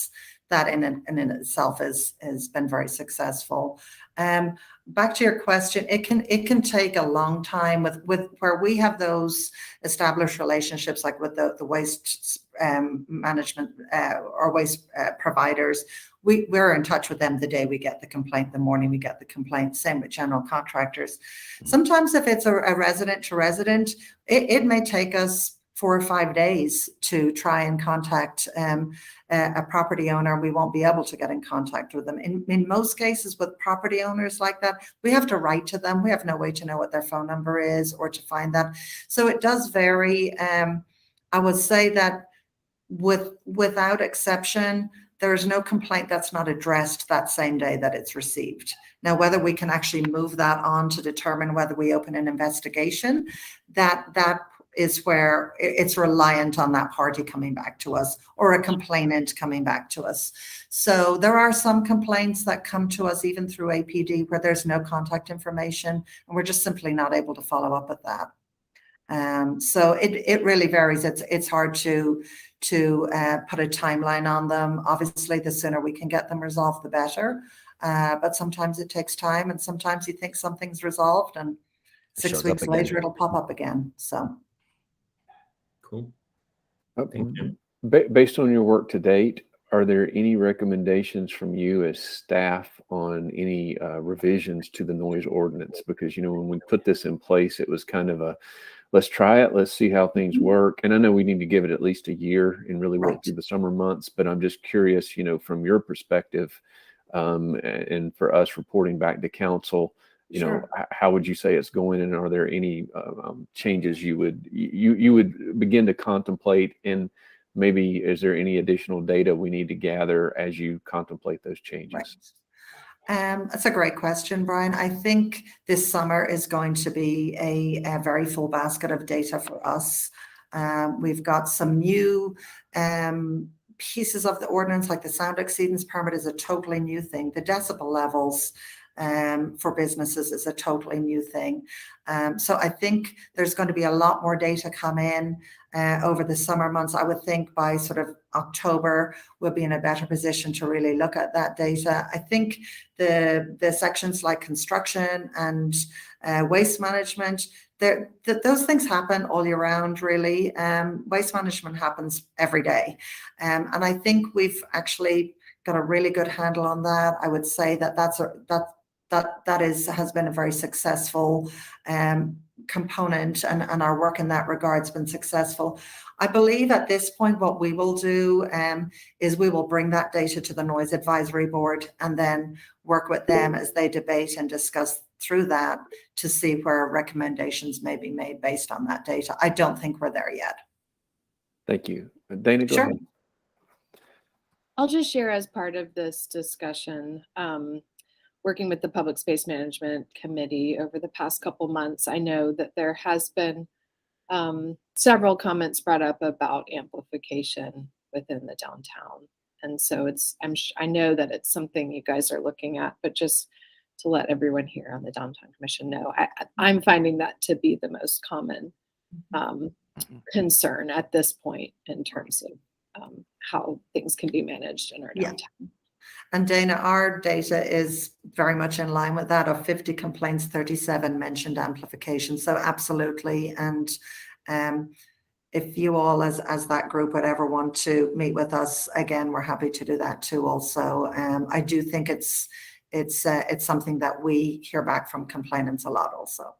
in itself has been very successful. Back to your question, it can take a long time with where we have those established relationships, like with the waste management or waste providers. We're in touch with them the day we get the complaint, the morning we get the complaint. Same with general contractors. Sometimes if it's a resident to resident, it may take us 4 or 5 days to try and contact a property owner. We won't be able to get in contact with them. In most cases with property owners like that, we have to write to them. We have no way to know what their phone number is or to find that. So it does vary. I would say that without exception, there's no complaint that's not addressed that same day that it's received. Now, whether we can actually move that on to determine whether we open an investigation, that is where it's reliant on that party coming back to us or a complainant coming back to us. So there are some complaints that come to us even through APD where there's no contact information and we're just simply not able to follow up with that. So it really varies. It's hard to put a timeline on them. Obviously, the sooner we can get them resolved, the better. But sometimes it takes time, and sometimes you think something's resolved, and 6 weeks later it'll pop up again. So cool. Thank you. Based on your work to date, are there any recommendations from you as staff on any revisions to the noise ordinance? Because, when we put this in place, it was kind of a, let's try it, let's see how things work. And I know we need to give it at least a year and really work through the summer months, but I'm just curious, from your perspective, and for us reporting back to council, how would you say it's going, and are there any changes you would begin to contemplate, and maybe is there any additional data we need to gather as you contemplate those changes? That's a great question, Brian. I think this summer is going to be a very full basket of data for us. We've got some new pieces of the ordinance, like the sound exceedance permit is a totally new thing. The decibel levels for businesses is a totally new thing. So I think there's going to be a lot more data come in over the summer months. I would think by sort of October, we'll be in a better position to really look at that data. I think the sections like construction and waste management, those things happen all year round, really. Waste management happens every day. And I think we've actually got a really good handle on that. I would say that has been a very successful component, and our work in that regard's been successful. I believe at this point what we will do is we will bring that data to the Noise Advisory Board and then work with them as they debate and discuss through that to see where recommendations may be made based on that data. I don't think we're there yet. Thank you. Dana, go Sure. ahead. I'll just share as part of this discussion, working with the Public Space Management Committee over the past couple months, I know that there has been several comments brought up about amplification within the downtown. And so I know that it's something you guys are looking at, but just to let everyone here on the Downtown Commission know, I'm finding that to be the most common concern at this point in terms of how things can be managed in our downtown. Yeah. And Dana, our data is very much in line with that. Of 50 complaints, 37 mentioned amplification. So absolutely. And if you all as that group would ever want to meet with us again, we're happy to do that too also. I do think it's something that we hear back from complainants a lot also.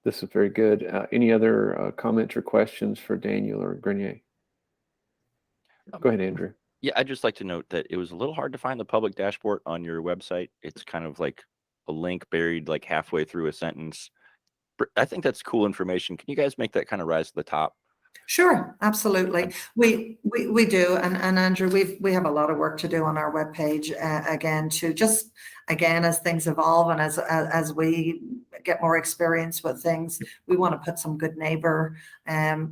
This is very good. Any other comments or questions for Daniel or Grenier? Go ahead, Andrew. Yeah, I'd just like to note that it was a little hard to find the public dashboard on your website. It's kind of like a link buried like halfway through a sentence. I think that's cool information. Can you guys make that kind of rise to the top? Sure, absolutely. We do, and Andrew, we have a lot of work to do on our webpage again to just as things evolve and as we get more experience with things, we want to put some good neighbor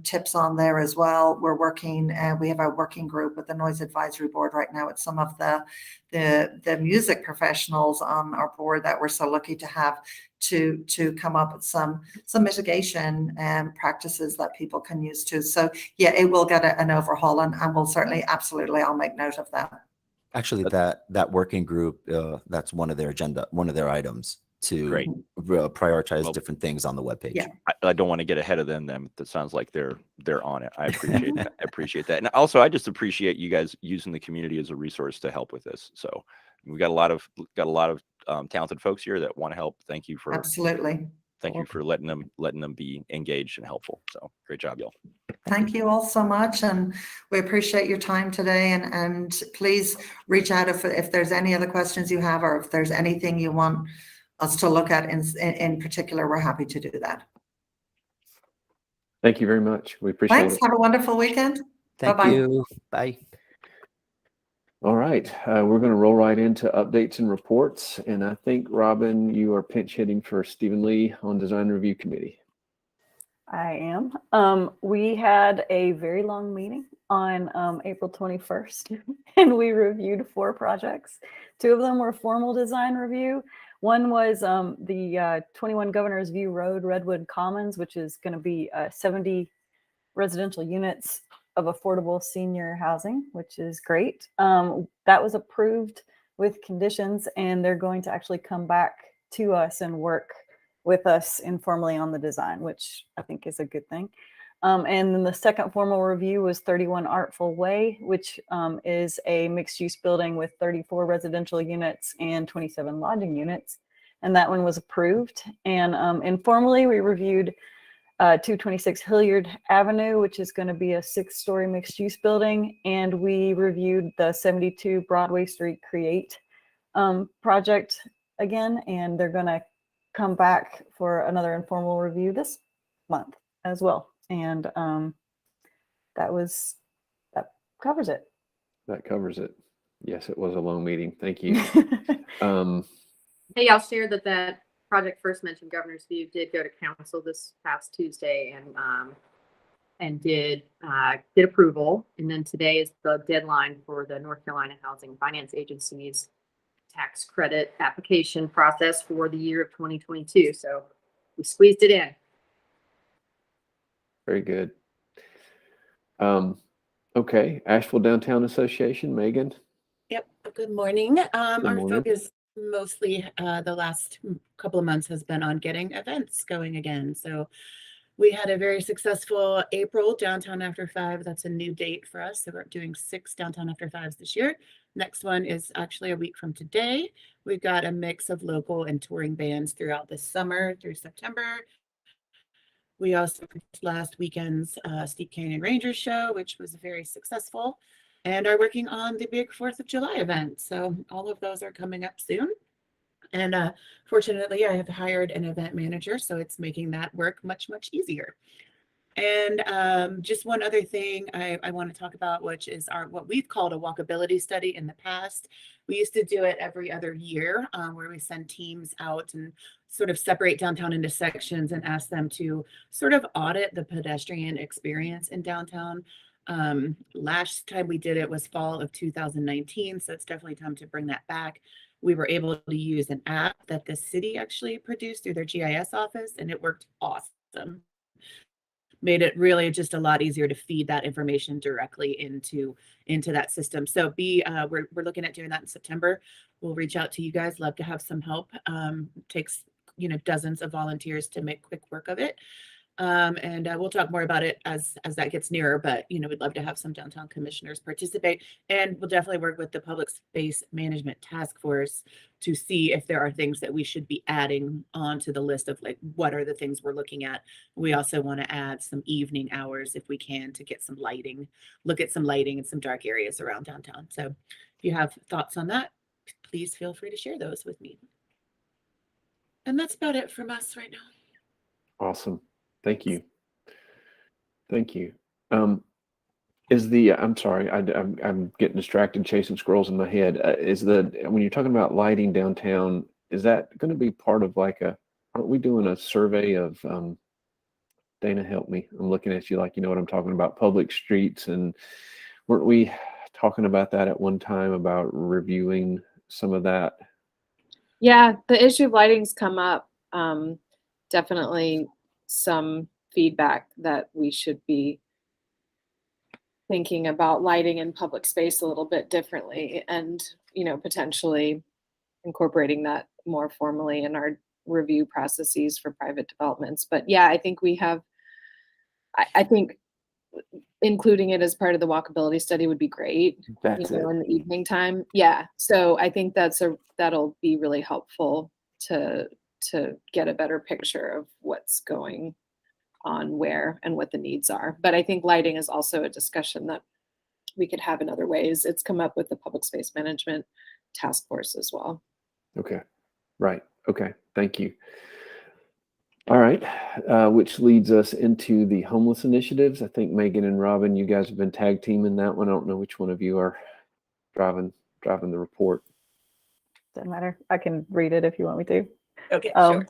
tips on there as well. We're working. We have a working group with the Noise Advisory Board right now with some of the music professionals on our board that we're so lucky to have to come up with some mitigation practices that people can use too. So yeah, it will get an overhaul, and we'll certainly, absolutely, I'll make note of that. Actually, that working group, that's one of their items to prioritize different things on the webpage. Yeah. I don't want to get ahead of them. That sounds like they're on it. I appreciate that. I appreciate that. And also, I just appreciate you guys using the community as a resource to help with this. So we got a lot of talented folks here that want to help. Thank you for Absolutely. Thank you for letting them be engaged and helpful. So great job, y'all. Thank you all so much, and we appreciate your time today. And please reach out if there's any other questions you have, or if there's anything you want us to look at in particular. We're happy to do that. Thank you very much. We appreciate Thanks. it. Have a wonderful weekend. Thank Bye-bye. you. Bye. All right, we're going to roll right into updates and reports. And I think, Robin, you are pinch hitting for Stephen Lee on Design Review Committee. I am. We had a very long meeting on April 21st, and we reviewed 4 projects. 2 of them were formal design review. One was the 21 Governor's View Road, Redwood Commons, which is going to be 70 residential units of affordable senior housing, which is great. That was approved with conditions, and they're going to actually come back to us and work with us informally on the design, which I think is a good thing. And then the second formal review was 31 Artful Way, which is a mixed-use building with 34 residential units and 27 lodging units. And that one was approved. And informally, we reviewed 226 Hilliard Avenue, which is going to be a 6-story mixed-use building. And we reviewed the 72 Broadway Street Create project again, and they're going to come back for another informal review this month as well. And that covers it. That covers it. Yes, it was a long meeting. Thank you. Hey, I'll share that project first mentioned, Governor's View did go to council this past Tuesday and did get approval. And then today is the deadline for the North Carolina Housing Finance Agency's tax credit application process for the year of 2022. So we squeezed it in. Very good. Okay, Asheville Downtown Association, Megan. Yep. Good morning. Our morning. focus mostly the last couple of months has been on getting events going again. So we had a very successful April Downtown After 5. That's a new date for us. So we're doing 6 Downtown After 5s this year. Next one is actually a week from today. We've got a mix of local and touring bands throughout the summer through September. We also produced last weekend's Steep Canyon Rangers show, which was very successful, and are working on the big 4th of July event. So all of those are coming up soon. And fortunately, I have hired an event manager, so it's making that work much, much easier. And just one other thing I want to talk about, which is what we've called a walkability study in the past. We used to do it every other year where we send teams out and sort of separate downtown into sections and ask them to sort of audit the pedestrian experience in downtown. Last time we did it was fall of 2019, so it's definitely time to bring that back. We were able to use an app that the city actually produced through their GIS office, and it worked awesome. Made it really just a lot easier to feed that information directly into that system. So we're looking at doing that in September. We'll reach out to you guys. Love to have some help. Takes dozens of volunteers to make quick work of it. And we'll talk more about it as that gets nearer, but we'd love to have some downtown commissioners participate, and we'll definitely work with the Public Space Management Task Force to see if there are things that we should be adding onto the list of like what are the things we're looking at. We also want to add some evening hours if we can to get some lighting, look at some lighting in some dark areas around downtown. So if you have thoughts on that, please feel free to share those with me. And that's about it from us right now. Awesome. Thank you. Thank you. I'm sorry, I'm getting distracted chasing squirrels in my head. When you're talking about lighting downtown, is that going to be part of aren't we doing a survey of, Dana, help me. I'm looking at you like, you know what I'm talking about, public streets, and weren't we talking about that at one time about reviewing some of that? Yeah, the issue of lighting's come up. Definitely some feedback that we should be thinking about lighting in public space a little bit differently, and potentially incorporating that more formally in our review processes for private developments. But yeah, I think I think including it as part of the walkability study would be great. That's it. In the evening time. Yeah, so I think that'll be really helpful to get a better picture of what's going on where and what the needs are. But I think lighting is also a discussion that we could have in other ways. It's come up with the Public Space Management Task Force as well. Okay. Right. Okay. Thank you. All right. Which leads us into the homeless initiatives. I think Megan and Robin, you guys have been tag teaming that one. I don't know which one of you are driving the report. Doesn't matter. I can read it if you want me to. Okay, sure.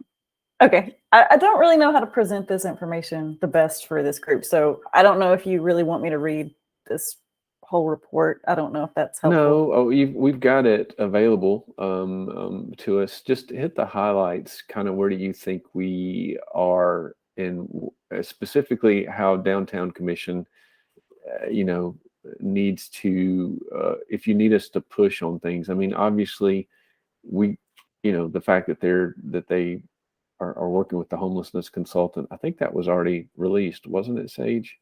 Okay. I don't really know how to present this information the best for this group. So I don't know if you really want me to read this whole report. I don't know if that's helpful. No, we've got it available to us. Just hit the highlights. Kind of where do you think we are in specifically how Downtown Commission, needs to, if you need us to push on things. I mean, obviously the fact that they are working with the homelessness consultant, I think that was already released, wasn't it, Sage?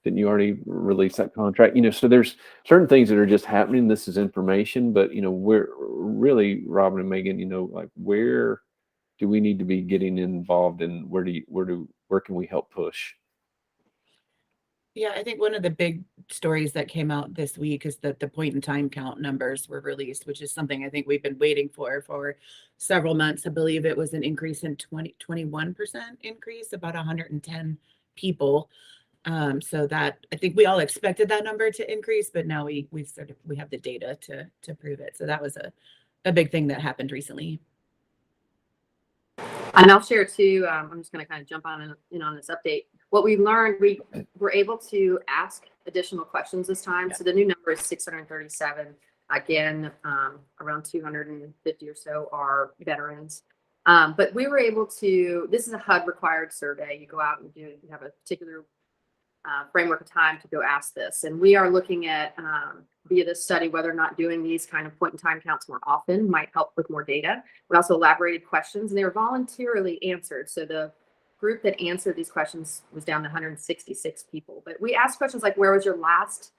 Didn't you already release that contract? So there's certain things that are just happening. This is information, but we're really, Robin and Megan, where do we need to be getting involved, and where can we help push? Yeah, I think one of the big stories that came out this week is that the point in time count numbers were released, which is something I think we've been waiting for several months. I believe it was an increase in 21% increase, about 110 people. So that I think we all expected that number to increase, but now we have the data to prove it. So that was a big thing that happened recently. And I'll share too, I'm just going to kind of jump in on this update. What we learned, we were able to ask additional questions this time. So the new number is 637. Again, around 250 or so are veterans. But we were able to, this is a HUD required survey. You go out and you have a particular framework of time to go ask this. And we are looking at, via this study, whether or not doing these kind of point in time counts more often might help with more data. We also elaborated questions and they were voluntarily answered. So the group that answered these questions was down to 166 people. But we asked questions like, where was your last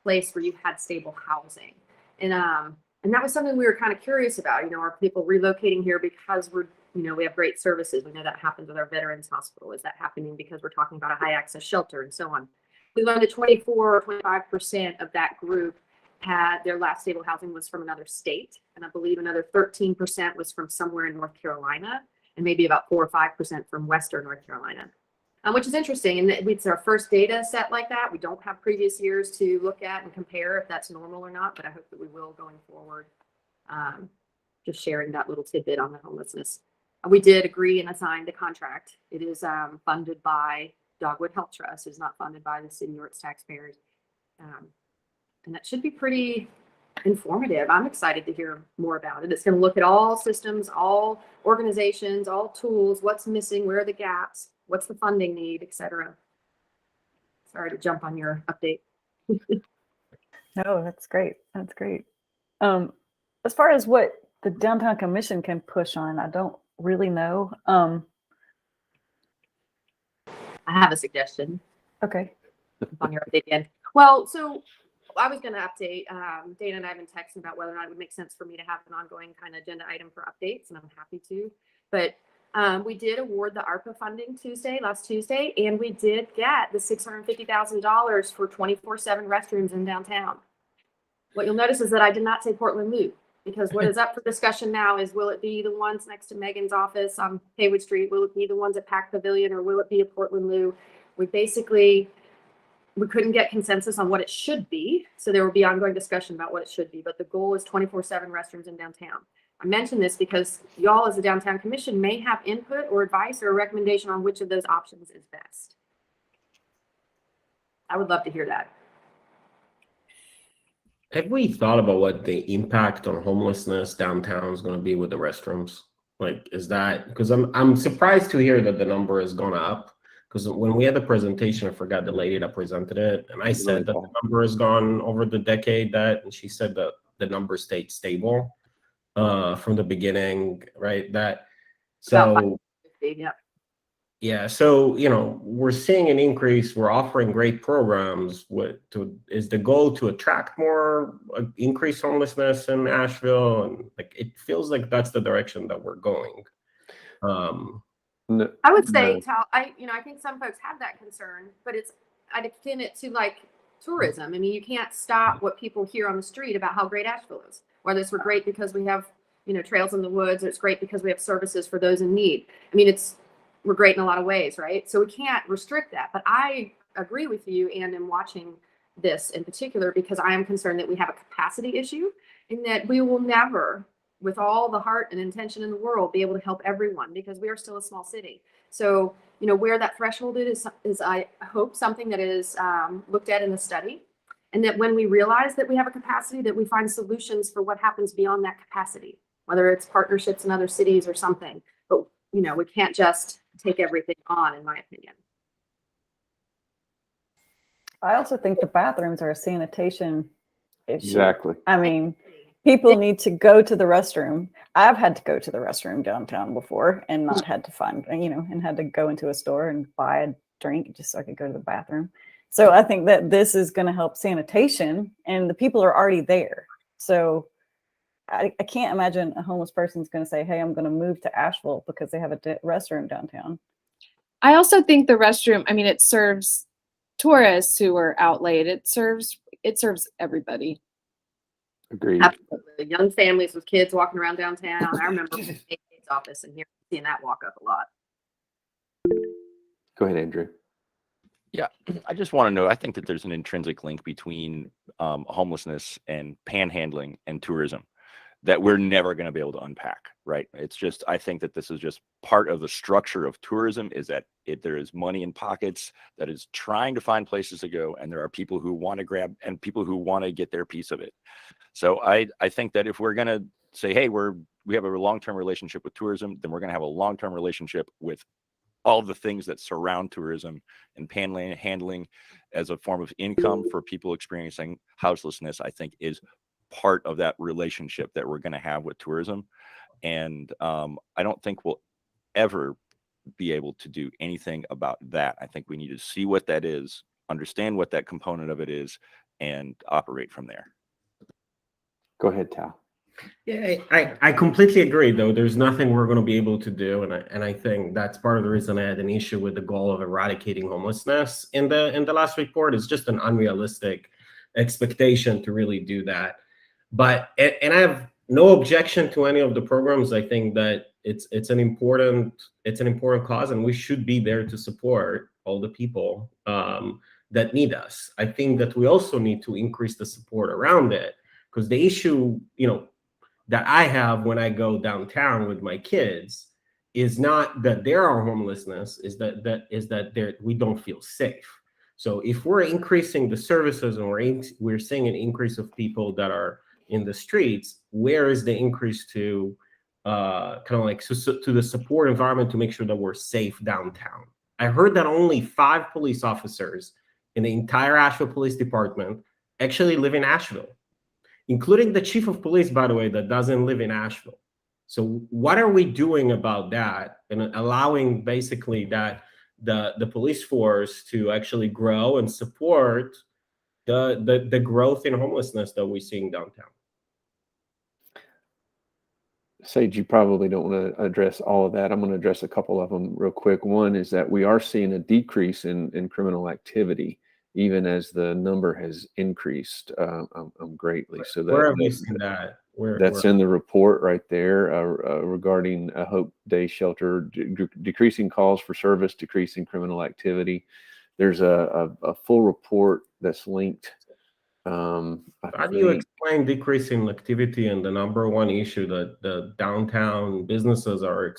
place where you had stable housing? And that was something we were kind of curious about. You know, are people relocating here because we're, you know, we have great services? We know that happens with our Veterans Hospital. Is that happening because we're talking about a high access shelter and so on? We learned that 24 or 25% of that group had their last stable housing was from another state. And I believe another 13% was from somewhere in North Carolina, and maybe about 4 or 5% from Western North Carolina. Which is interesting. And it's our first data set like that. We don't have previous years to look at and compare if that's normal or not, but I hope that we will going forward. Just sharing that little tidbit on the homelessness. We did agree and assign the contract. It is funded by Dogwood Health Trust. It's not funded by the city or its taxpayers. And that should be pretty informative. I'm excited to hear more about it. It's going to look at all systems, all organizations, all tools, what's missing, where are the gaps, what's the funding need, etc. Sorry to jump on your update. No, that's great. That's great. As far as what the Downtown Commission can push on, I don't really know. I have a suggestion. Okay. On your update again. Well, so I was going to update. Dana and I have been texting about whether or not it would make sense for me to have an ongoing kind of agenda item for updates, and I'm happy to. But we did award the ARPA funding last Tuesday, and we did get the $650,000 for 24/7 restrooms in downtown. What you'll notice is that I did not say Portland Loop, because what is up for discussion now is, will it be the ones next to Megan's office on Haywood Street? Will it be the ones at Pack Pavilion, or will it be a Portland Loop? We couldn't get consensus on what it should be. So there will be ongoing discussion about what it should be, but the goal is 24/7 restrooms in downtown. I mention this because y'all as the Downtown Commission may have input or advice or a recommendation on which of those options is best. I would love to hear that. Have we thought about what the impact on homelessness downtown is going to be with the restrooms? Like, is that, because I'm surprised to hear that the number has gone up. Because when we had the presentation, I forgot the lady that presented it, and I said that the number has gone over the decade and she said that the number stayed stable from the beginning, right? Yeah. So, you know, we're seeing an increase. We're offering great programs. Is the goal to attract more increased homelessness in Asheville? And like, it feels like that's the direction that we're going. I would say, Tal, I think some folks have that concern, but I'd akin it to like tourism. I mean, you can't stop what people hear on the street about how great Asheville is. Whether it's we're great because we have, you know, trails in the woods, or it's great because we have services for those in need. I mean, we're great in a lot of ways, right? So we can't restrict that. But I agree with you, and am watching this in particular because I am concerned that we have a capacity issue, and that we will never, with all the heart and intention in the world, be able to help everyone, because we are still a small city. So, you know, where that threshold is I hope something that is looked at in the study, and that when we realize that we have a capacity, that we find solutions for what happens beyond that capacity, whether it's partnerships in other cities or something. But, you know, we can't just take everything on, in my opinion. I also think the bathrooms are a sanitation issue. Exactly. I mean, people need to go to the restroom. I've had to go to the restroom downtown before and not had to find, you know, and had to go into a store and buy a drink just so I could go to the bathroom. So I think that this is going to help sanitation, and the people are already there. So I can't imagine a homeless person's going to say, hey, I'm going to move to Asheville because they have a restroom downtown. I also think the restroom, I mean, it serves tourists who are out late. It serves everybody. Agreed. Absolutely. Young families with kids walking around downtown. I remember the AK's office and seeing that walk up a lot. Go ahead, Andrew. Yeah, I just want to know, I think that there's an intrinsic link between homelessness and panhandling and tourism. that we're never going to be able to unpack, right? It's just, I think that this is just part of the structure of tourism, is that there is money in pockets that is trying to find places to go, and there are people who want to grab and people who want to get their piece of it. So I think that if we're going to say, hey, we have a long-term relationship with tourism, then we're going to have a long-term relationship with all the things that surround tourism, and handling as a form of income for people experiencing houselessness, I think is part of that relationship that we're going to have with tourism. And I don't think we'll ever be able to do anything about that. I think we need to see what that is, understand what that component of it is, and operate from there. Go ahead, Tal. Yeah, I completely agree, though. There's nothing we're going to be able to do. And I think that's part of the reason I had an issue with the goal of eradicating homelessness in the last report. It's just an unrealistic expectation to really do that. But, and I have no objection to any of the programs. I think that it's an important cause, and we should be there to support all the people that need us. I think that we also need to increase the support around it, because the issue, that I have when I go downtown with my kids is not that there are homelessness, is that we don't feel safe. So if we're increasing the services and we're seeing an increase of people that are in the streets, where is the increase to to the support environment to make sure that we're safe downtown? I heard that only 5 police officers in the entire Asheville Police Department actually live in Asheville, including the chief of police, by the way, that doesn't live in Asheville. So what are we doing about that, and allowing basically that the police force to actually grow and support the growth in homelessness that we're seeing downtown? Sage, you probably don't want to address all of that. I'm going to address a couple of them real quick. One is that we are seeing a decrease in criminal activity, even as the number has increased greatly. So where have you seen that? That's in the report right there regarding a Hope Day shelter, decreasing calls for service, decreasing criminal activity. There's a full report that's linked. How do you explain decreasing activity and the number one issue that the downtown businesses are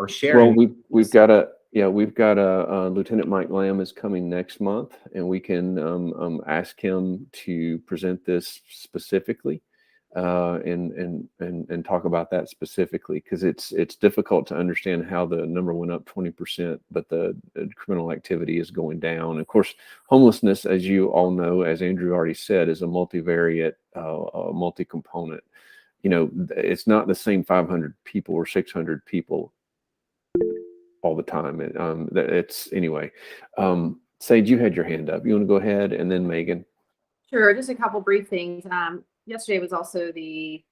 sharing? Well, we've got a Lieutenant Mike Lamb is coming next month, and we can ask him to present this specifically and talk about that specifically, because it's difficult to understand how the number went up 20%, but the criminal activity is going down. Of course, homelessness, as you all know, as Andrew already said, is a multivariate, multi-component. It's not the same 500 people or 600 people all the time. Anyway. Sage, you had your hand up. You want to go ahead, and then Megan? Sure, just a couple brief things. Yesterday was also the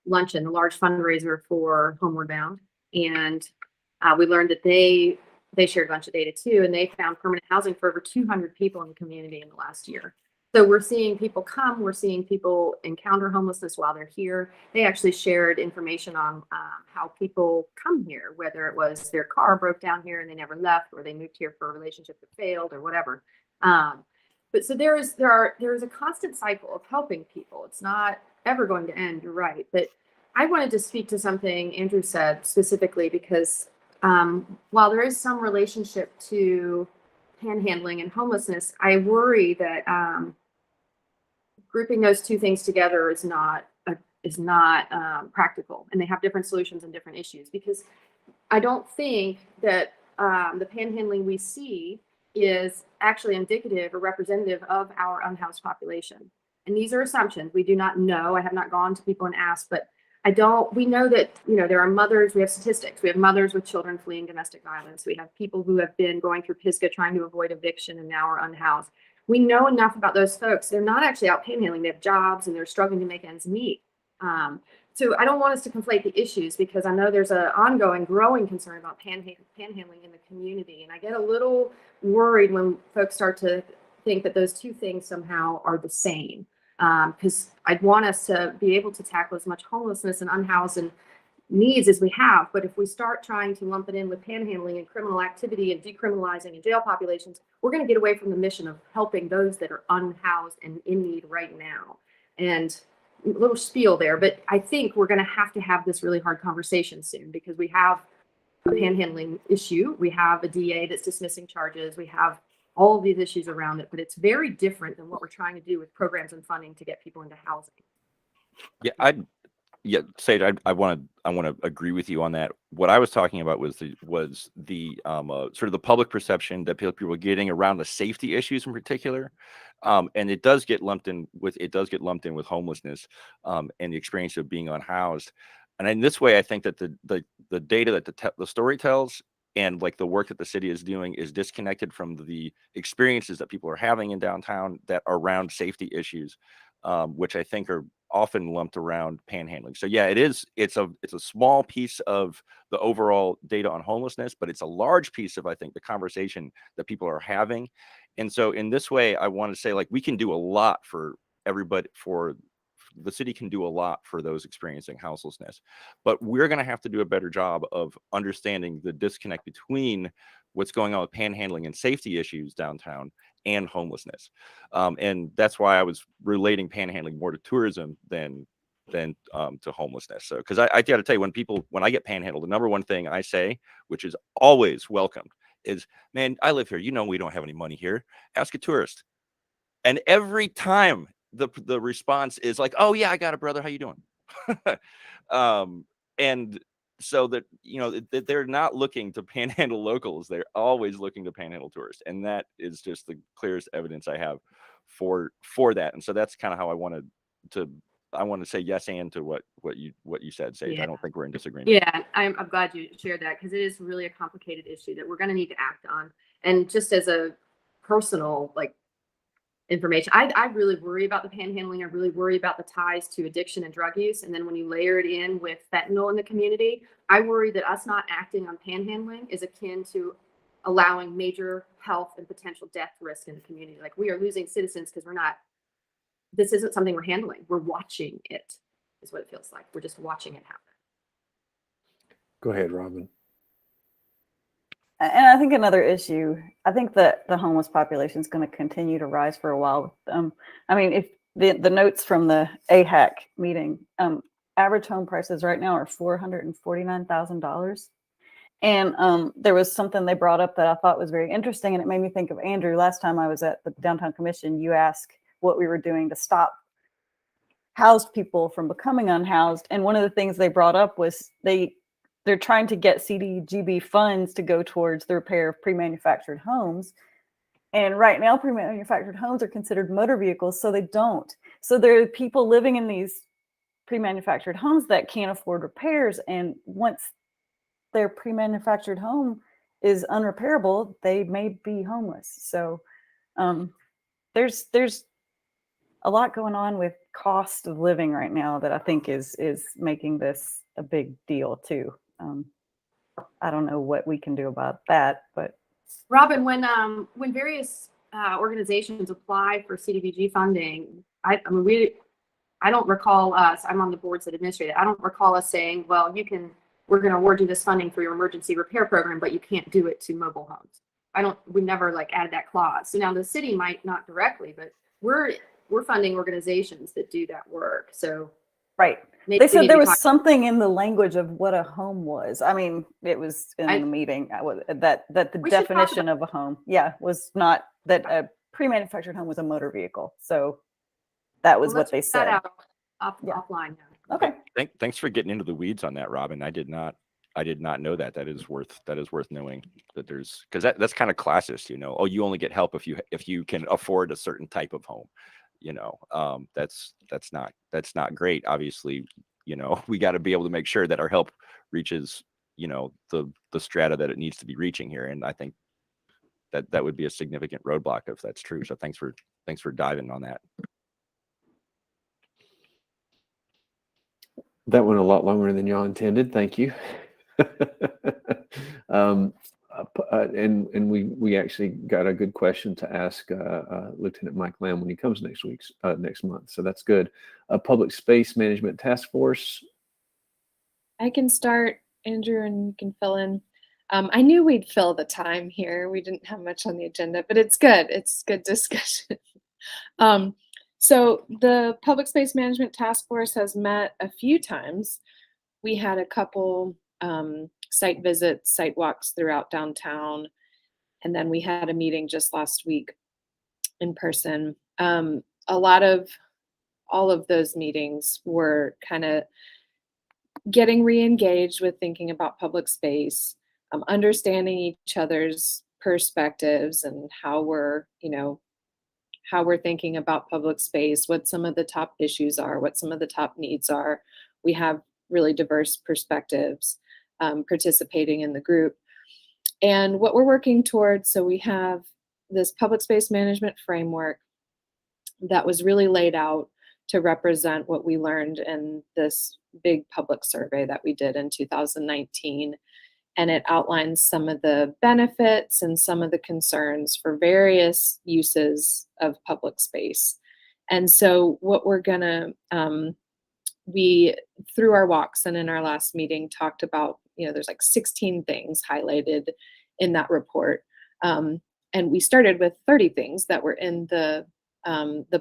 luncheon, the large fundraiser for Homeward Bound, and we learned that they shared a bunch of data too, and they found permanent housing for over 200 people in the community in the last year. So we're seeing people come, we're seeing people encounter homelessness while they're here. They actually shared information on how people come here, whether it was their car broke down here and they never left, or they moved here for a relationship that failed, or whatever. But so there is a constant cycle of helping people. It's not ever going to end. You're right. But I wanted to speak to something Andrew said specifically, because while there is some relationship to panhandling and homelessness, I worry that grouping those two things together is not practical, and they have different solutions and different issues. Because I don't think that the panhandling we see is actually indicative or representative of our unhoused population. And these are assumptions. We do not know. I have not gone to people and asked, but we know that, there are mothers, we have statistics. We have mothers with children fleeing domestic violence. We have people who have been going through PISCA trying to avoid eviction and now are unhoused. We know enough about those folks. They're not actually out panhandling. They have jobs and they're struggling to make ends meet. So I don't want us to conflate the issues, because I know there's an ongoing, growing concern about panhandling in the community. And I get a little worried when folks start to think that those two things somehow are the same. Because I'd want us to be able to tackle as much homelessness and unhoused and needs as we have. But if we start trying to lump it in with panhandling and criminal activity and decriminalizing and jail populations, we're going to get away from the mission of helping those that are unhoused and in need right now. And little spiel there, but I think we're going to have this really hard conversation soon because we have a panhandling issue. We have a DA that's dismissing charges. We have all of these issues around it, but it's very different than what we're trying to do with programs and funding to get people into housing. Yeah, Sage, I want to agree with you on that. What I was talking about was the sort of the public perception that people are getting around the safety issues in particular, and it does get lumped in with homelessness and the experience of being unhoused. And in this way, I think that the data that the story tells and like the work that the city is doing is disconnected from the experiences that people are having in downtown that are around safety issues, which I think are often lumped around panhandling. So yeah, it's a small piece of the overall data on homelessness, but it's a large piece of, I think, the conversation that people are having. And so in this way, I want to say, like, we can do a lot for everybody, for the city can do a lot for those experiencing houselessness, but we're going to have to do a better job of understanding the disconnect between what's going on with panhandling and safety issues downtown and homelessness. And that's why I was relating panhandling more to tourism than to homelessness. So, because I got to tell you, when I get panhandled, the number one thing I say, which is always welcomed, is, man, I live here. You know, we don't have any money here. Ask a tourist. And every time the response is like, oh yeah, I got it, brother. How you doing? And so that, you know, that they're not looking to panhandle locals. They're always looking to panhandle tourists. And that is just the clearest evidence I have for that. And so that's kind of how I want to say yes and to what you said, Sage. Yeah. I don't think we're in disagreement. Yeah, I'm glad you shared that because it is really a complicated issue that we're going to need to act on. And just as a personal, like, information, I really worry about the panhandling. I really worry about the ties to addiction and drug use. And then when you layer it in with fentanyl in the community, I worry that us not acting on panhandling is akin to allowing major health and potential death risk in the community. Like, we are losing citizens because this isn't something we're handling. We're watching it, is what it feels like. We're just watching it happen. Go ahead, Robin. And I think another issue, I think that the homeless population is going to continue to rise for a while. I mean, if the notes from the AHAC meeting, average home prices right now are $449,000. And there was something they brought up that I thought was very interesting. And it made me think of Andrew. Last time I was at the Downtown Commission, you asked what we were doing to stop housed people from becoming unhoused. And one of the things they brought up was they're trying to get CDGB funds to go towards the repair of pre-manufactured homes. And right now, pre-manufactured homes are considered motor vehicles, so they don't. So there are people living in these pre-manufactured homes that can't afford repairs. And once their pre-manufactured home is unrepairable, they may be homeless. So there's a lot going on with cost of living right now that I think is making this a big deal too. I don't know what we can do about that, but Robin, when various organizations apply for CDBG funding, I don't recall us. I'm on the boards that administrate it. I don't recall us saying, well, we're going to award you this funding for your emergency repair program, but you can't do it to mobile homes. We never like added that clause. So now the city might not directly, but we're funding organizations that do that work. So right. They said there was something in the language of what a home was. I mean, it was in the meeting that the definition of a home, was not that a pre-manufactured home was a motor vehicle. So that was what they said. That out offline. Yeah. Okay. Thanks for getting into the weeds on that, Robin. I did not know that. That is worth knowing that because that's kind of classist, you know. Oh, you only get help if you can afford a certain type of home. You know, that's not great. Obviously, you know, we got to be able to make sure that our help reaches, you know, the strata that it needs to be reaching here. And I think that would be a significant roadblock if that's true. So thanks for diving on that. That went a lot longer than y'all intended. Thank you. And we actually got a good question to ask Lieutenant Mike Lamb when he comes next month. So that's good. Public Space Management Task Force. I can start, Andrew, and you can fill in. I knew we'd fill the time here. We didn't have much on the agenda, but it's good. It's good discussion. So the Public Space Management Task Force has met a few times. We had a couple site visits, site walks throughout downtown, and then we had a meeting just last week in person. All of those meetings were kind of getting re-engaged with thinking about public space, understanding each other's perspectives and how we're thinking about public space, what some of the top issues are, what some of the top needs are. We have really diverse perspectives participating in the group. And what we're working towards, so we have this public space management framework that was really laid out to represent what we learned in this big public survey that we did in 2019. And it outlines some of the benefits and some of the concerns for various uses of public space. And so what we're gonna, we, through our walks and in our last meeting, talked about, there's like 16 things highlighted in that report. And we started with 30 things that were in the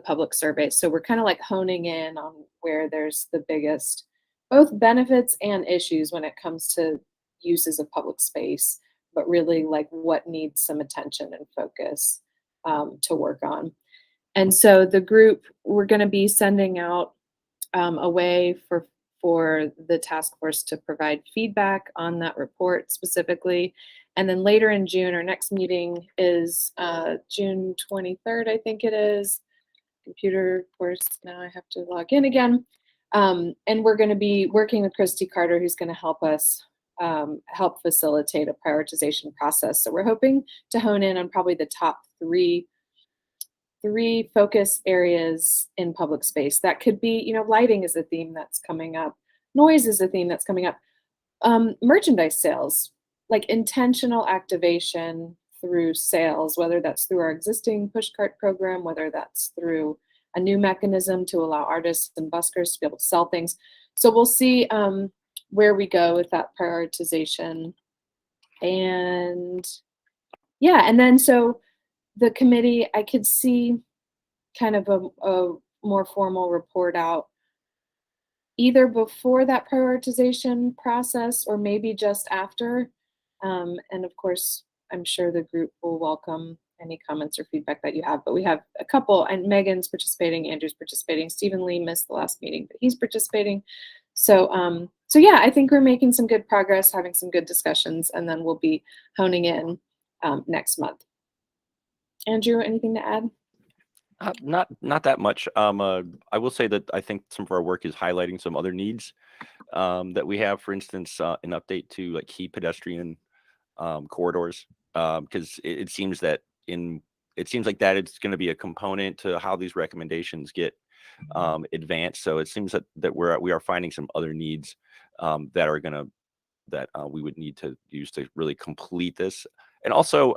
public survey. So we're kind of like honing in on where there's the biggest, both benefits and issues when it comes to uses of public space, but really like what needs some attention and focus to work on. And so the group, we're going to be sending out a way for the task force to provide feedback on that report specifically. And then later in June, our next meeting is June 23rd, I think it is. Computer, of course, now I have to log in again. And we're going to be working with Christy Carter, who's going to help us help facilitate a prioritization process. So we're hoping to hone in on probably the top three focus areas in public space. That could be, lighting is a theme that's coming up. Noise is a theme that's coming up. Merchandise sales, like intentional activation through sales, whether that's through our existing pushcart program, whether that's through a new mechanism to allow artists and buskers to be able to sell things. So we'll see where we go with that prioritization. And yeah, and then so the committee, I could see kind of a more formal report out either before that prioritization process or maybe just after. And of course, I'm sure the group will welcome any comments or feedback that you have, but we have a couple, and Megan's participating, Andrew's participating, Stephen Lee missed the last meeting, but he's participating. So, so yeah, I think we're making some good progress, having some good discussions, and then we'll be honing in next month. Andrew, anything to add? Not that much. I will say that I think some of our work is highlighting some other needs that we have. For instance, an update to like key pedestrian corridors, because it seems like that it's going to be a component to how these recommendations get advanced. So it seems that we are finding some other needs that we would need to use to really complete this. And also,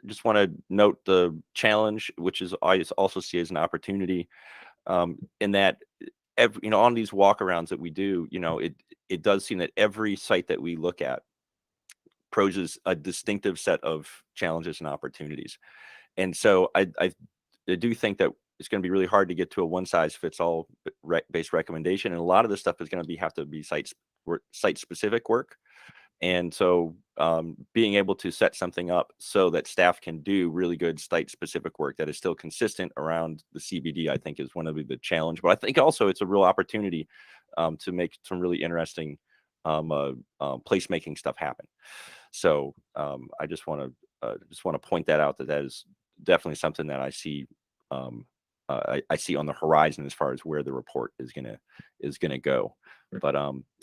just want to note the challenge, which is I also see as an opportunity, in that on these walkarounds that we do, it does seem that every site that we look at poses a distinctive set of challenges and opportunities. And so I do think that it's going to be really hard to get to a one-size-fits-all based recommendation. And a lot of this stuff is going to have to be site-specific work. And so being able to set something up so that staff can do really good site-specific work that is still consistent around the CBD, I think is one of the challenge. But I think also it's a real opportunity to make some really interesting placemaking stuff happen. So I just want to point that out, that is definitely something that I see I see on the horizon as far as where the report is gonna go. But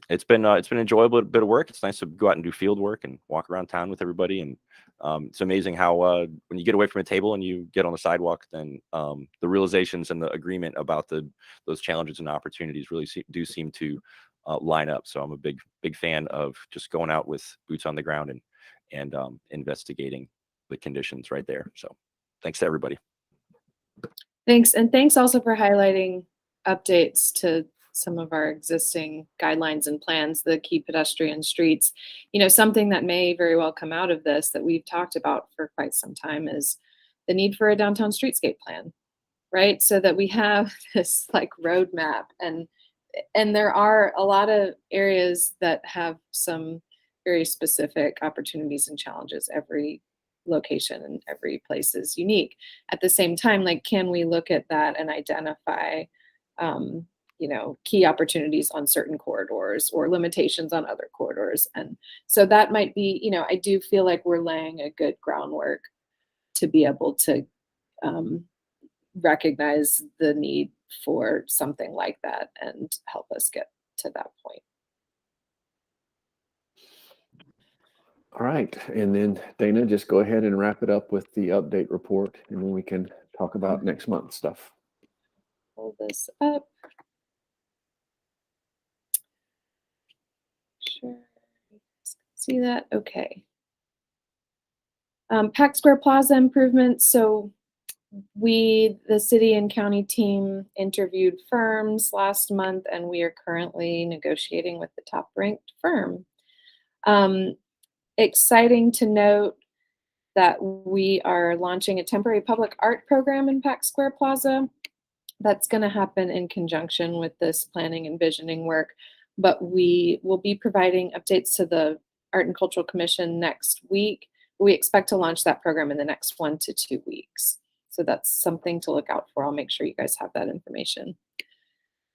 it's been an enjoyable bit of work. It's nice to go out and do field work and walk around town with everybody. And it's amazing how when you get away from a table and you get on the sidewalk, then the realizations and the agreement about those challenges and opportunities really do seem to line up. So I'm a big fan of just going out with boots on the ground and investigating the conditions right there. So thanks to everybody. Thanks. And thanks also for highlighting updates to some of our existing guidelines and plans, the key pedestrian streets. Something that may very well come out of this that we've talked about for quite some time is the need for a downtown streetscape plan. right? So that we have this like roadmap, and there are a lot of areas that have some very specific opportunities and challenges. Every location and every place is unique. At the same time, like, can we look at that and identify, key opportunities on certain corridors or limitations on other corridors? And so that might be, I do feel like we're laying a good groundwork to be able to recognize the need for something like that and help us get to that point. All right, and then Dana, just go ahead and wrap it up with the update report, and then we can talk about next month's stuff. Pull this up. Sure. See that? Okay. Pack Square Plaza improvements. So the city and county team interviewed firms last month, and we are currently negotiating with the top ranked firm. Exciting to note that we are launching a temporary public art program in Pack Square Plaza. That's going to happen in conjunction with this planning and visioning work, but we will be providing updates to the Art and Cultural Commission next week. We expect to launch that program in the next 1 to 2 weeks. So that's something to look out for. I'll make sure you guys have that information.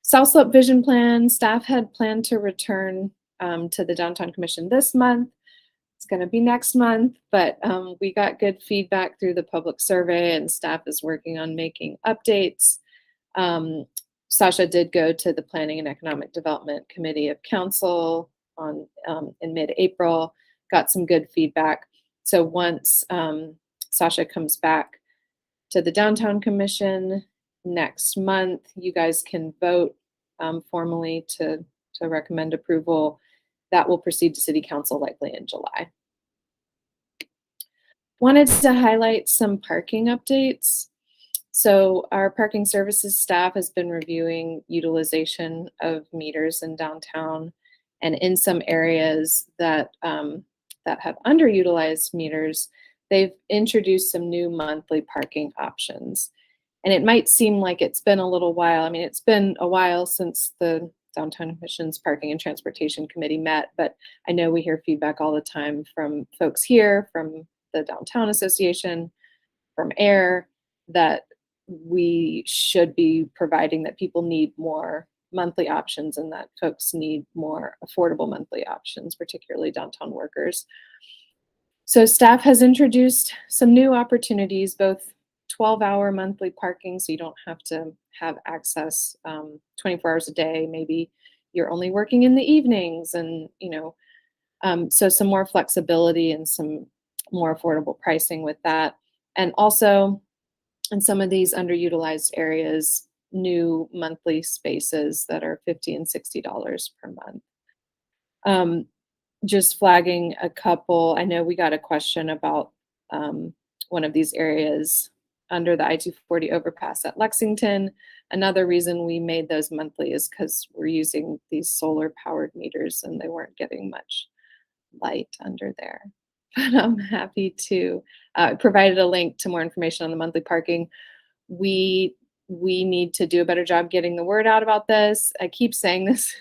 South Slope Vision Plan, staff had planned to return to the Downtown Commission this month. It's going to be next month, but we got good feedback through the public survey, and staff is working on making updates. Sasha did go to the Planning and Economic Development Committee of Council in mid-April, got some good feedback. So once Sasha comes back to the Downtown Commission next month, you guys can vote formally to recommend approval. That will proceed to City Council likely in July. Wanted to highlight some parking updates. So our parking services staff has been reviewing utilization of meters in downtown, and in some areas that have underutilized meters, they've introduced some new monthly parking options. And it might seem like it's been a little while. I mean, it's been a while since the Downtown Commission's Parking and Transportation Committee met, but I know we hear feedback all the time from folks here, from the Downtown Association, from AIR, that we should be providing, that people need more monthly options and that folks need more affordable monthly options, particularly downtown workers. So staff has introduced some new opportunities, both 12-hour monthly parking, so you don't have to have access 24 hours a day. Maybe you're only working in the evenings, and so some more flexibility and some more affordable pricing with that. And also in some of these underutilized areas, new monthly spaces that are $50 and $60 per month. Just flagging a couple. I know we got a question about one of these areas under the I-240 overpass at Lexington. Another reason we made those monthly is because we're using these solar powered meters and they weren't getting much light under there. But I'm happy to provide a link to more information on the monthly parking. We need to do a better job getting the word out about this. I keep saying this,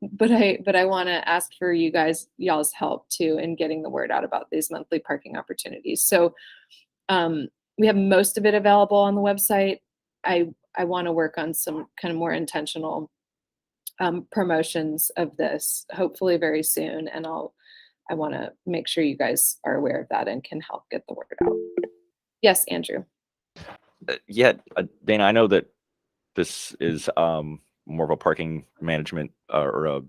but I want to ask for y'all's help too in getting the word out about these monthly parking opportunities. So we have most of it available on the website. I want to work on some kind of more intentional promotions of this, hopefully very soon, and I want to make sure you guys are aware of that and can help get the word out. Yes, Andrew. Dana, I know that this is more of a parking management or a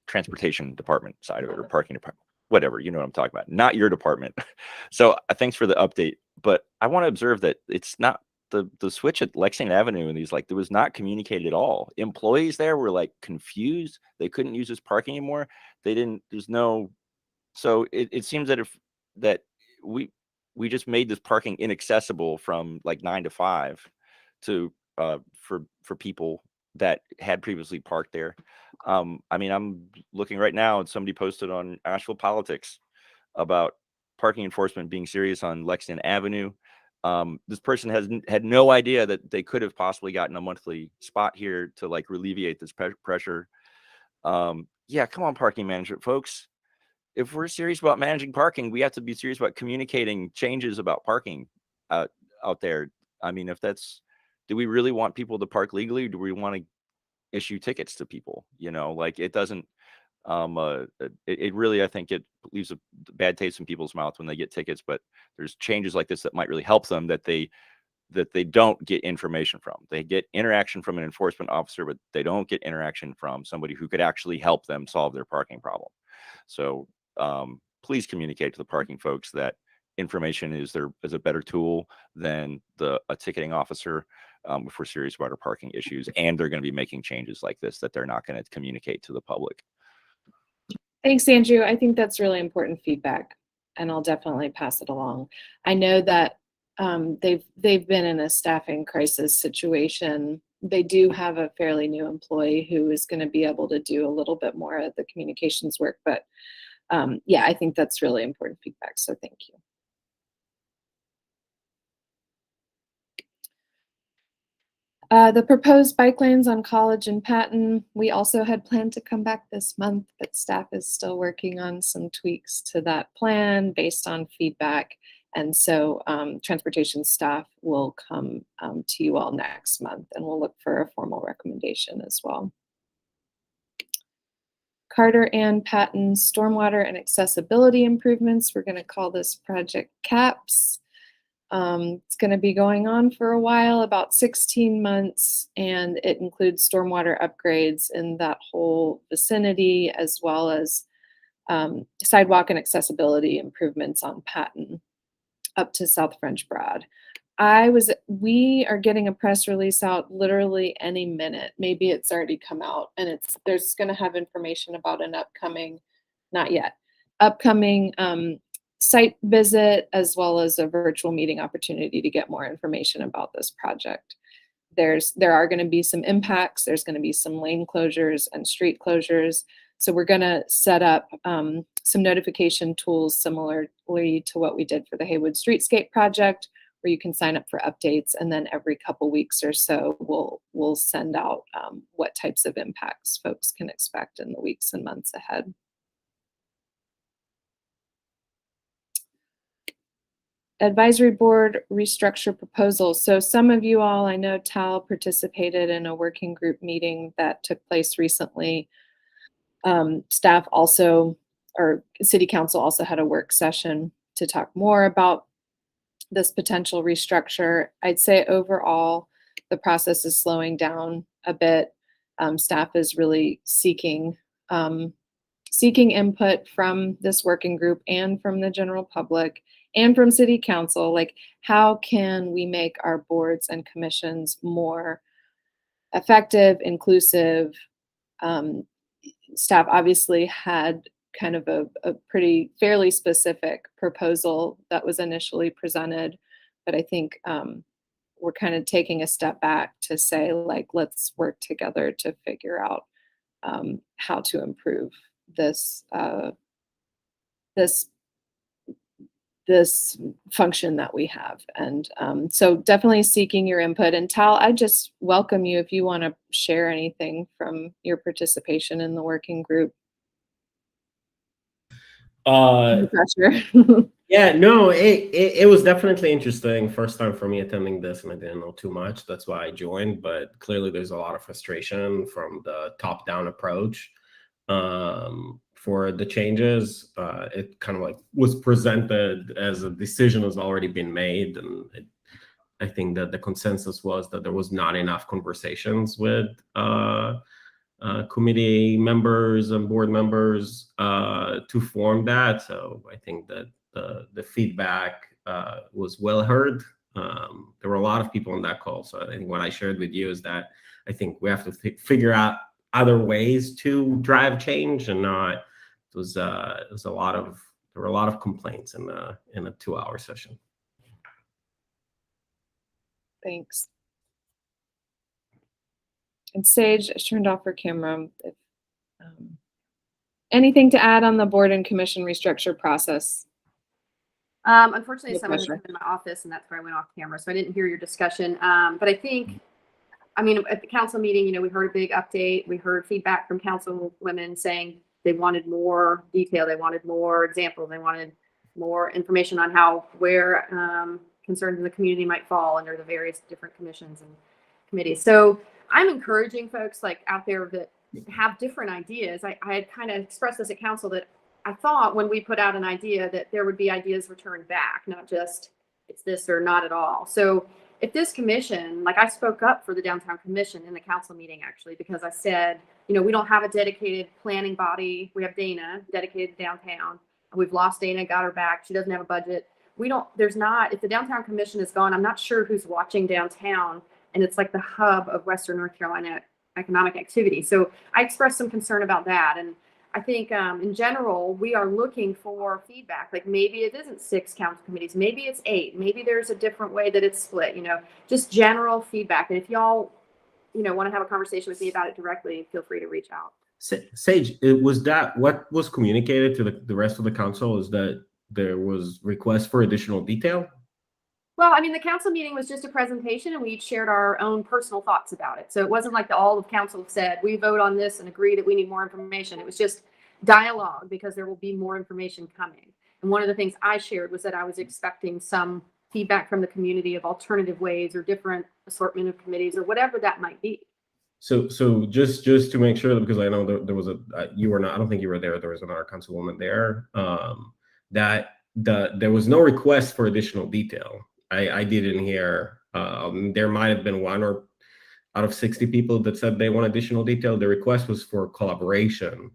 transportation department side of it, or parking department, whatever, you know what I'm talking about, not your department. So thanks for the update, but I want to observe that it's not the switch at Lexington Avenue and these, like, there was not communicated at all. Employees there were like confused. They couldn't use this parking anymore. So it seems that we just made this parking inaccessible from like 9 to 5 to for people that had previously parked there. I mean, I'm looking right now and somebody posted on Asheville Politics about parking enforcement being serious on Lexington Avenue. This person had no idea that they could have possibly gotten a monthly spot here to like alleviate this pressure. Yeah, come on, parking management folks. If we're serious about managing parking, we have to be serious about communicating changes about parking out there. I mean, do we really want people to park legally? Or do we want to issue tickets to people? Like it doesn't, it really, I think it leaves a bad taste in people's mouths when they get tickets, but there's changes like this that might really help them that they don't get information from. They get interaction from an enforcement officer, but they don't get interaction from somebody who could actually help them solve their parking problem. So please communicate to the parking folks that information is a better tool than a ticketing officer if we're serious about our parking issues, and they're going to be making changes like this that they're not going to communicate to the public. Thanks, Andrew. I think that's really important feedback, and I'll definitely pass it along. I know that they've been in a staffing crisis situation. They do have a fairly new employee who is going to be able to do a little bit more of the communications work, but yeah, I think that's really important feedback, so thank you. The proposed bike lanes on College and Patton, we also had planned to come back this month, but staff is still working on some tweaks to that plan based on feedback. And so transportation staff will come to you all next month, and we'll look for a formal recommendation as well. Carter and Patton stormwater and accessibility improvements. We're going to call this Project CAPS. It's going to be going on for a while, about 16 months, and it includes stormwater upgrades in that whole vicinity, as well as sidewalk and accessibility improvements on Patton up to South French Broad. We are getting a press release out literally any minute. Maybe it's already come out, and there's going to have information about an upcoming, not yet, upcoming site visit, as well as a virtual meeting opportunity to get more information about this project. There are going to be some impacts. There's going to be some lane closures and street closures. So we're going to set up some notification tools similarly to what we did for the Haywood Streetscape project, where you can sign up for updates, and then every couple weeks or so we'll send out what types of impacts folks can expect in the weeks and months ahead. Advisory Board restructure proposal. So some of you all, I know Tal participated in a working group meeting that took place recently. Staff also, or City Council also had a work session to talk more about this potential restructure. I'd say overall, the process is slowing down a bit. Staff is really seeking input from this working group and from the general public and from City Council. Like, how can we make our boards and commissions more effective, inclusive? Staff obviously had kind of a fairly specific proposal that was initially presented, but I think we're kind of taking a step back to say, like, let's work together to figure out how to improve this this function that we have. And so definitely seeking your input. And Tal, I just welcome you if you want to share anything from your participation in the working group. Yeah, no, it was definitely interesting. First time for me attending this, and I didn't know too much. That's why I joined. But clearly, there's a lot of frustration from the top-down approach for the changes. It kind of like was presented as a decision has already been made, and I think that the consensus was that there was not enough conversations with committee members and board members to form that. So I think that the feedback was well heard. There were a lot of people on that call. So I think what I shared with you is that I think we have to figure out other ways to drive change, and not. It was a lot of, there were a lot of complaints in a 2-hour session. Thanks. And Sage turned off her camera. If, anything to add on the board and commission restructure process? Unfortunately, No someone had pressure. come in my office and that's where I went off camera. So I didn't hear your discussion. But I think, I mean, at the council meeting, we heard a big update. We heard feedback from council women saying they wanted more detail. They wanted more examples. They wanted more information on where concerns in the community might fall under the various different commissions and committees. So I'm encouraging folks like out there that have different ideas. I had kind of expressed this at council that I thought when we put out an idea that there would be ideas returned back, not just it's this or not at all. So if this commission, like I spoke up for the downtown commission in the council meeting, actually, because I said, we don't have a dedicated planning body. We have Dana dedicated to downtown. We've lost Dana, got her back. She doesn't have a budget. If the downtown commission is gone, I'm not sure who's watching downtown. And it's like the hub of Western North Carolina economic activity. So I expressed some concern about that. And I think in general, we are looking for feedback. Like maybe it isn't 6 council committees, maybe it's 8, maybe there's a different way that it's split, just general feedback. And if y'all, want to have a conversation with me about it directly, feel free to reach out. Sage, was that what was communicated to the rest of the council, is that there was requests for additional detail? Well, I mean, the council meeting was just a presentation and we each shared our own personal thoughts about it. So it wasn't like all of council said, we vote on this and agree that we need more information. It was just dialogue because there will be more information coming. And one of the things I shared was that I was expecting some feedback from the community of alternative ways or different assortment of committees or whatever that might be. So just to make sure, because I know there was you were not, I don't think you were there. There was another councilwoman there. There was no request for additional detail. I didn't hear. There might have been one or out of 60 people that said they want additional detail. The request was for collaboration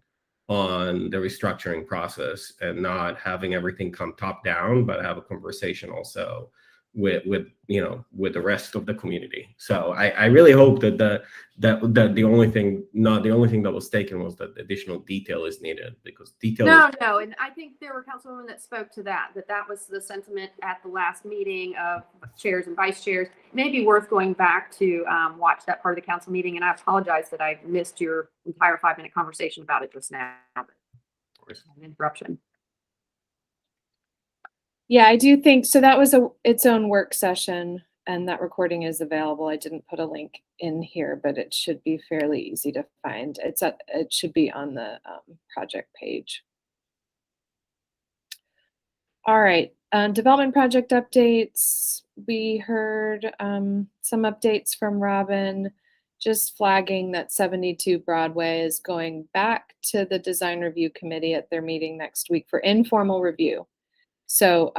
on the restructuring process and not having everything come top down, but have a conversation also with the rest of the community. So I really hope that the only thing that was taken was that additional detail is needed, because detail. No, and I think there were councilwomen that spoke to that was the sentiment at the last meeting of chairs and vice chairs. It may be worth going back to watch that part of the council meeting, and I apologize that I missed your entire 5-minute conversation about it just now. An interruption. Yeah, I do think so. That was its own work session, and that recording is available. I didn't put a link in here, but it should be fairly easy to find. It should be on the project page. All right, development project updates. We heard some updates from Robin, just flagging that 72 Broadway is going back to the design review committee at their meeting next week for informal review. So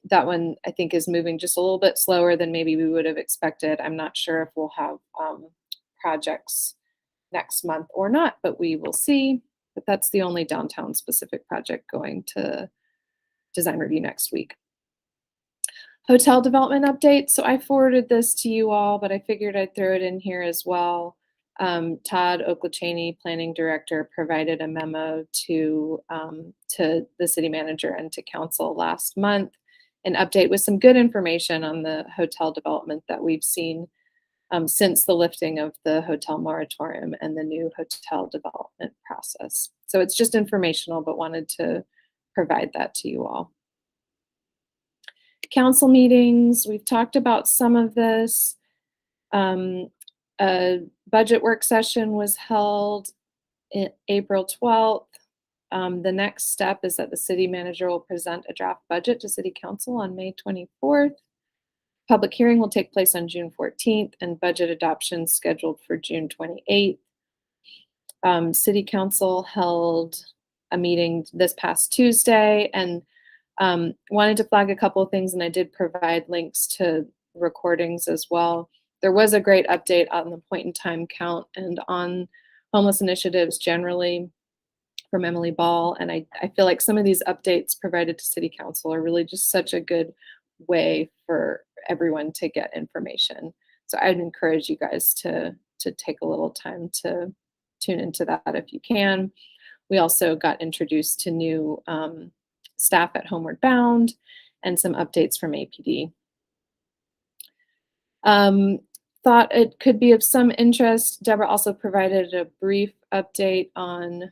that one, I think, is moving just a little bit slower than maybe we would have expected. I'm not sure if we'll have projects next month or not, but we will see. But that's the only downtown specific project going to design review next week. Hotel development update. So I forwarded this to you all, but I figured I'd throw it in here as well. Todd Oklachaney, planning director, provided a memo to the city manager and to council last month, an update with some good information on the hotel development that we've seen since the lifting of the hotel moratorium and the new hotel development process. So it's just informational, but wanted to provide that to you all. Council meetings, we've talked about some of this. A budget work session was held April 12th. The next step is that the city manager will present a draft budget to city council on May 24th. Public hearing will take place on June 14th and budget adoption scheduled for June 28th. City council held a meeting this past Tuesday and wanted to flag a couple of things, and I did provide links to recordings as well. There was a great update on the point in time count and on homeless initiatives generally from Emily Ball. And I feel like some of these updates provided to city council are really just such a good way for everyone to get information. So I'd encourage you guys to take a little time to tune into that if you can. We also got introduced to new staff at Homeward Bound and some updates from APD. Thought it could be of some interest. Deborah also provided a brief update on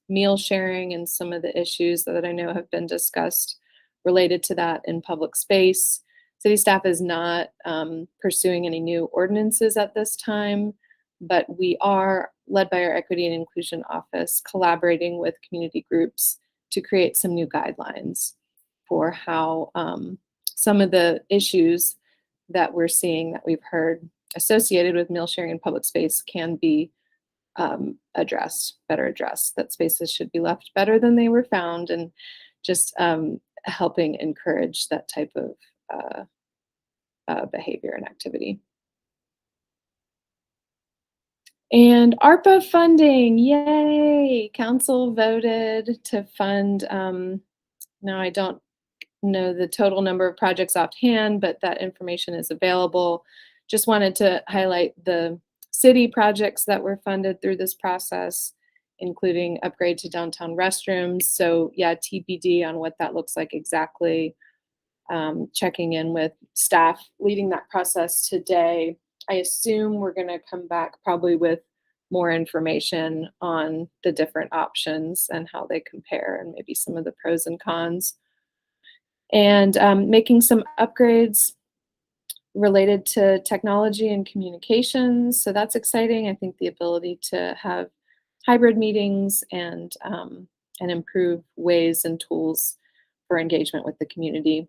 meal sharing and some of the issues that I know have been discussed related to that in public space. City staff is not pursuing any new ordinances at this time, but we are, led by our Equity and Inclusion Office, collaborating with community groups to create some new guidelines for how some of the issues that we're seeing, that we've heard associated with meal sharing in public space, can be better addressed, that spaces should be left better than they were found, and just helping encourage that type of behavior and activity. And ARPA funding, yay! Council voted to fund, now I don't know the total number of projects offhand, but that information is available. Just wanted to highlight the city projects that were funded through this process, including upgrade to downtown restrooms. So yeah, TBD on what that looks like exactly. Checking in with staff leading that process today. I assume we're going to come back probably with more information on the different options and how they compare, and maybe some of the pros and cons. And making some upgrades related to technology and communications. So that's exciting. I think the ability to have hybrid meetings and improve ways and tools for engagement with the community.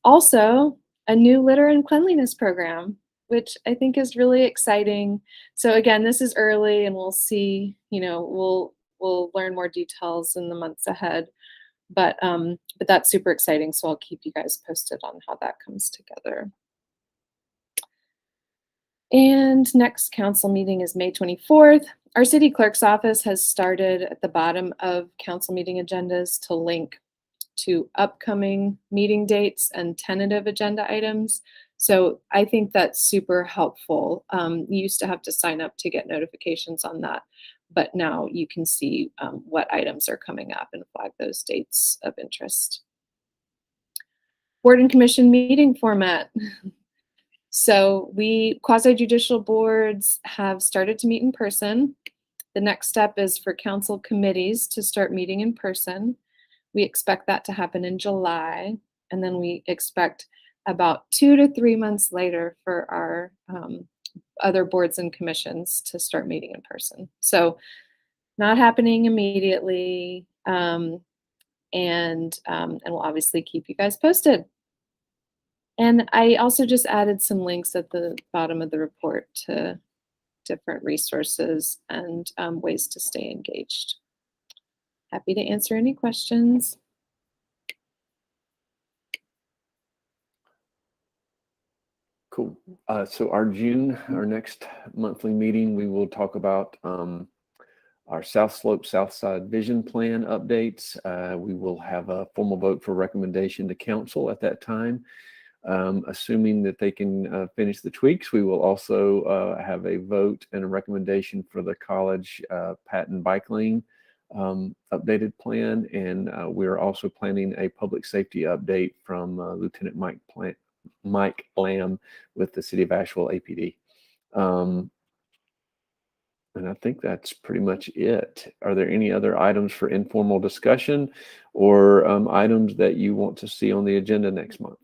Also, a new litter and cleanliness program, which I think is really exciting. So again, this is early, and we'll see, we'll learn more details in the months ahead. But that's super exciting. So I'll keep you guys posted on how that comes together. And next council meeting is May 24th. Our city clerk's office has started at the bottom of council meeting agendas to link to upcoming meeting dates and tentative agenda items. So I think that's super helpful. You used to have to sign up to get notifications on that, but now you can see what items are coming up and flag those dates of interest. Board and commission meeting format. So quasi-judicial boards have started to meet in person. The next step is for council committees to start meeting in person. We expect that to happen in July, and then we expect about 2 to 3 months later for our other boards and commissions to start meeting in person. So not happening immediately, and we'll obviously keep you guys posted. And I also just added some links at the bottom of the report to different resources and ways to stay engaged. Happy to answer any questions. Cool. So our next monthly meeting, we will talk about our South Slope Southside Vision Plan updates. We will have a formal vote for recommendation to council at that time. Assuming that they can finish the tweaks, we will also have a vote and a recommendation for the college Patton bike lane updated plan. And we're also planning a public safety update from Lieutenant Mike Lamb with the City of Asheville APD. And I think that's pretty much it. Are there any other items for informal discussion or items that you want to see on the agenda next month?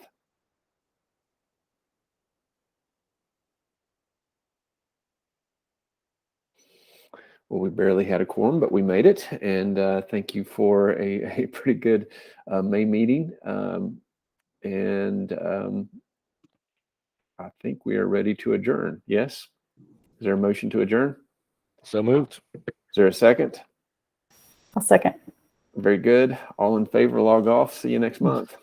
Well, we barely had a quorum, but we made it. And thank you for a pretty good May meeting. I think we are ready to adjourn. Yes? Is there a motion to adjourn? So moved. Is there a second? I'll second. Very good. All in favor, log off. See you next month.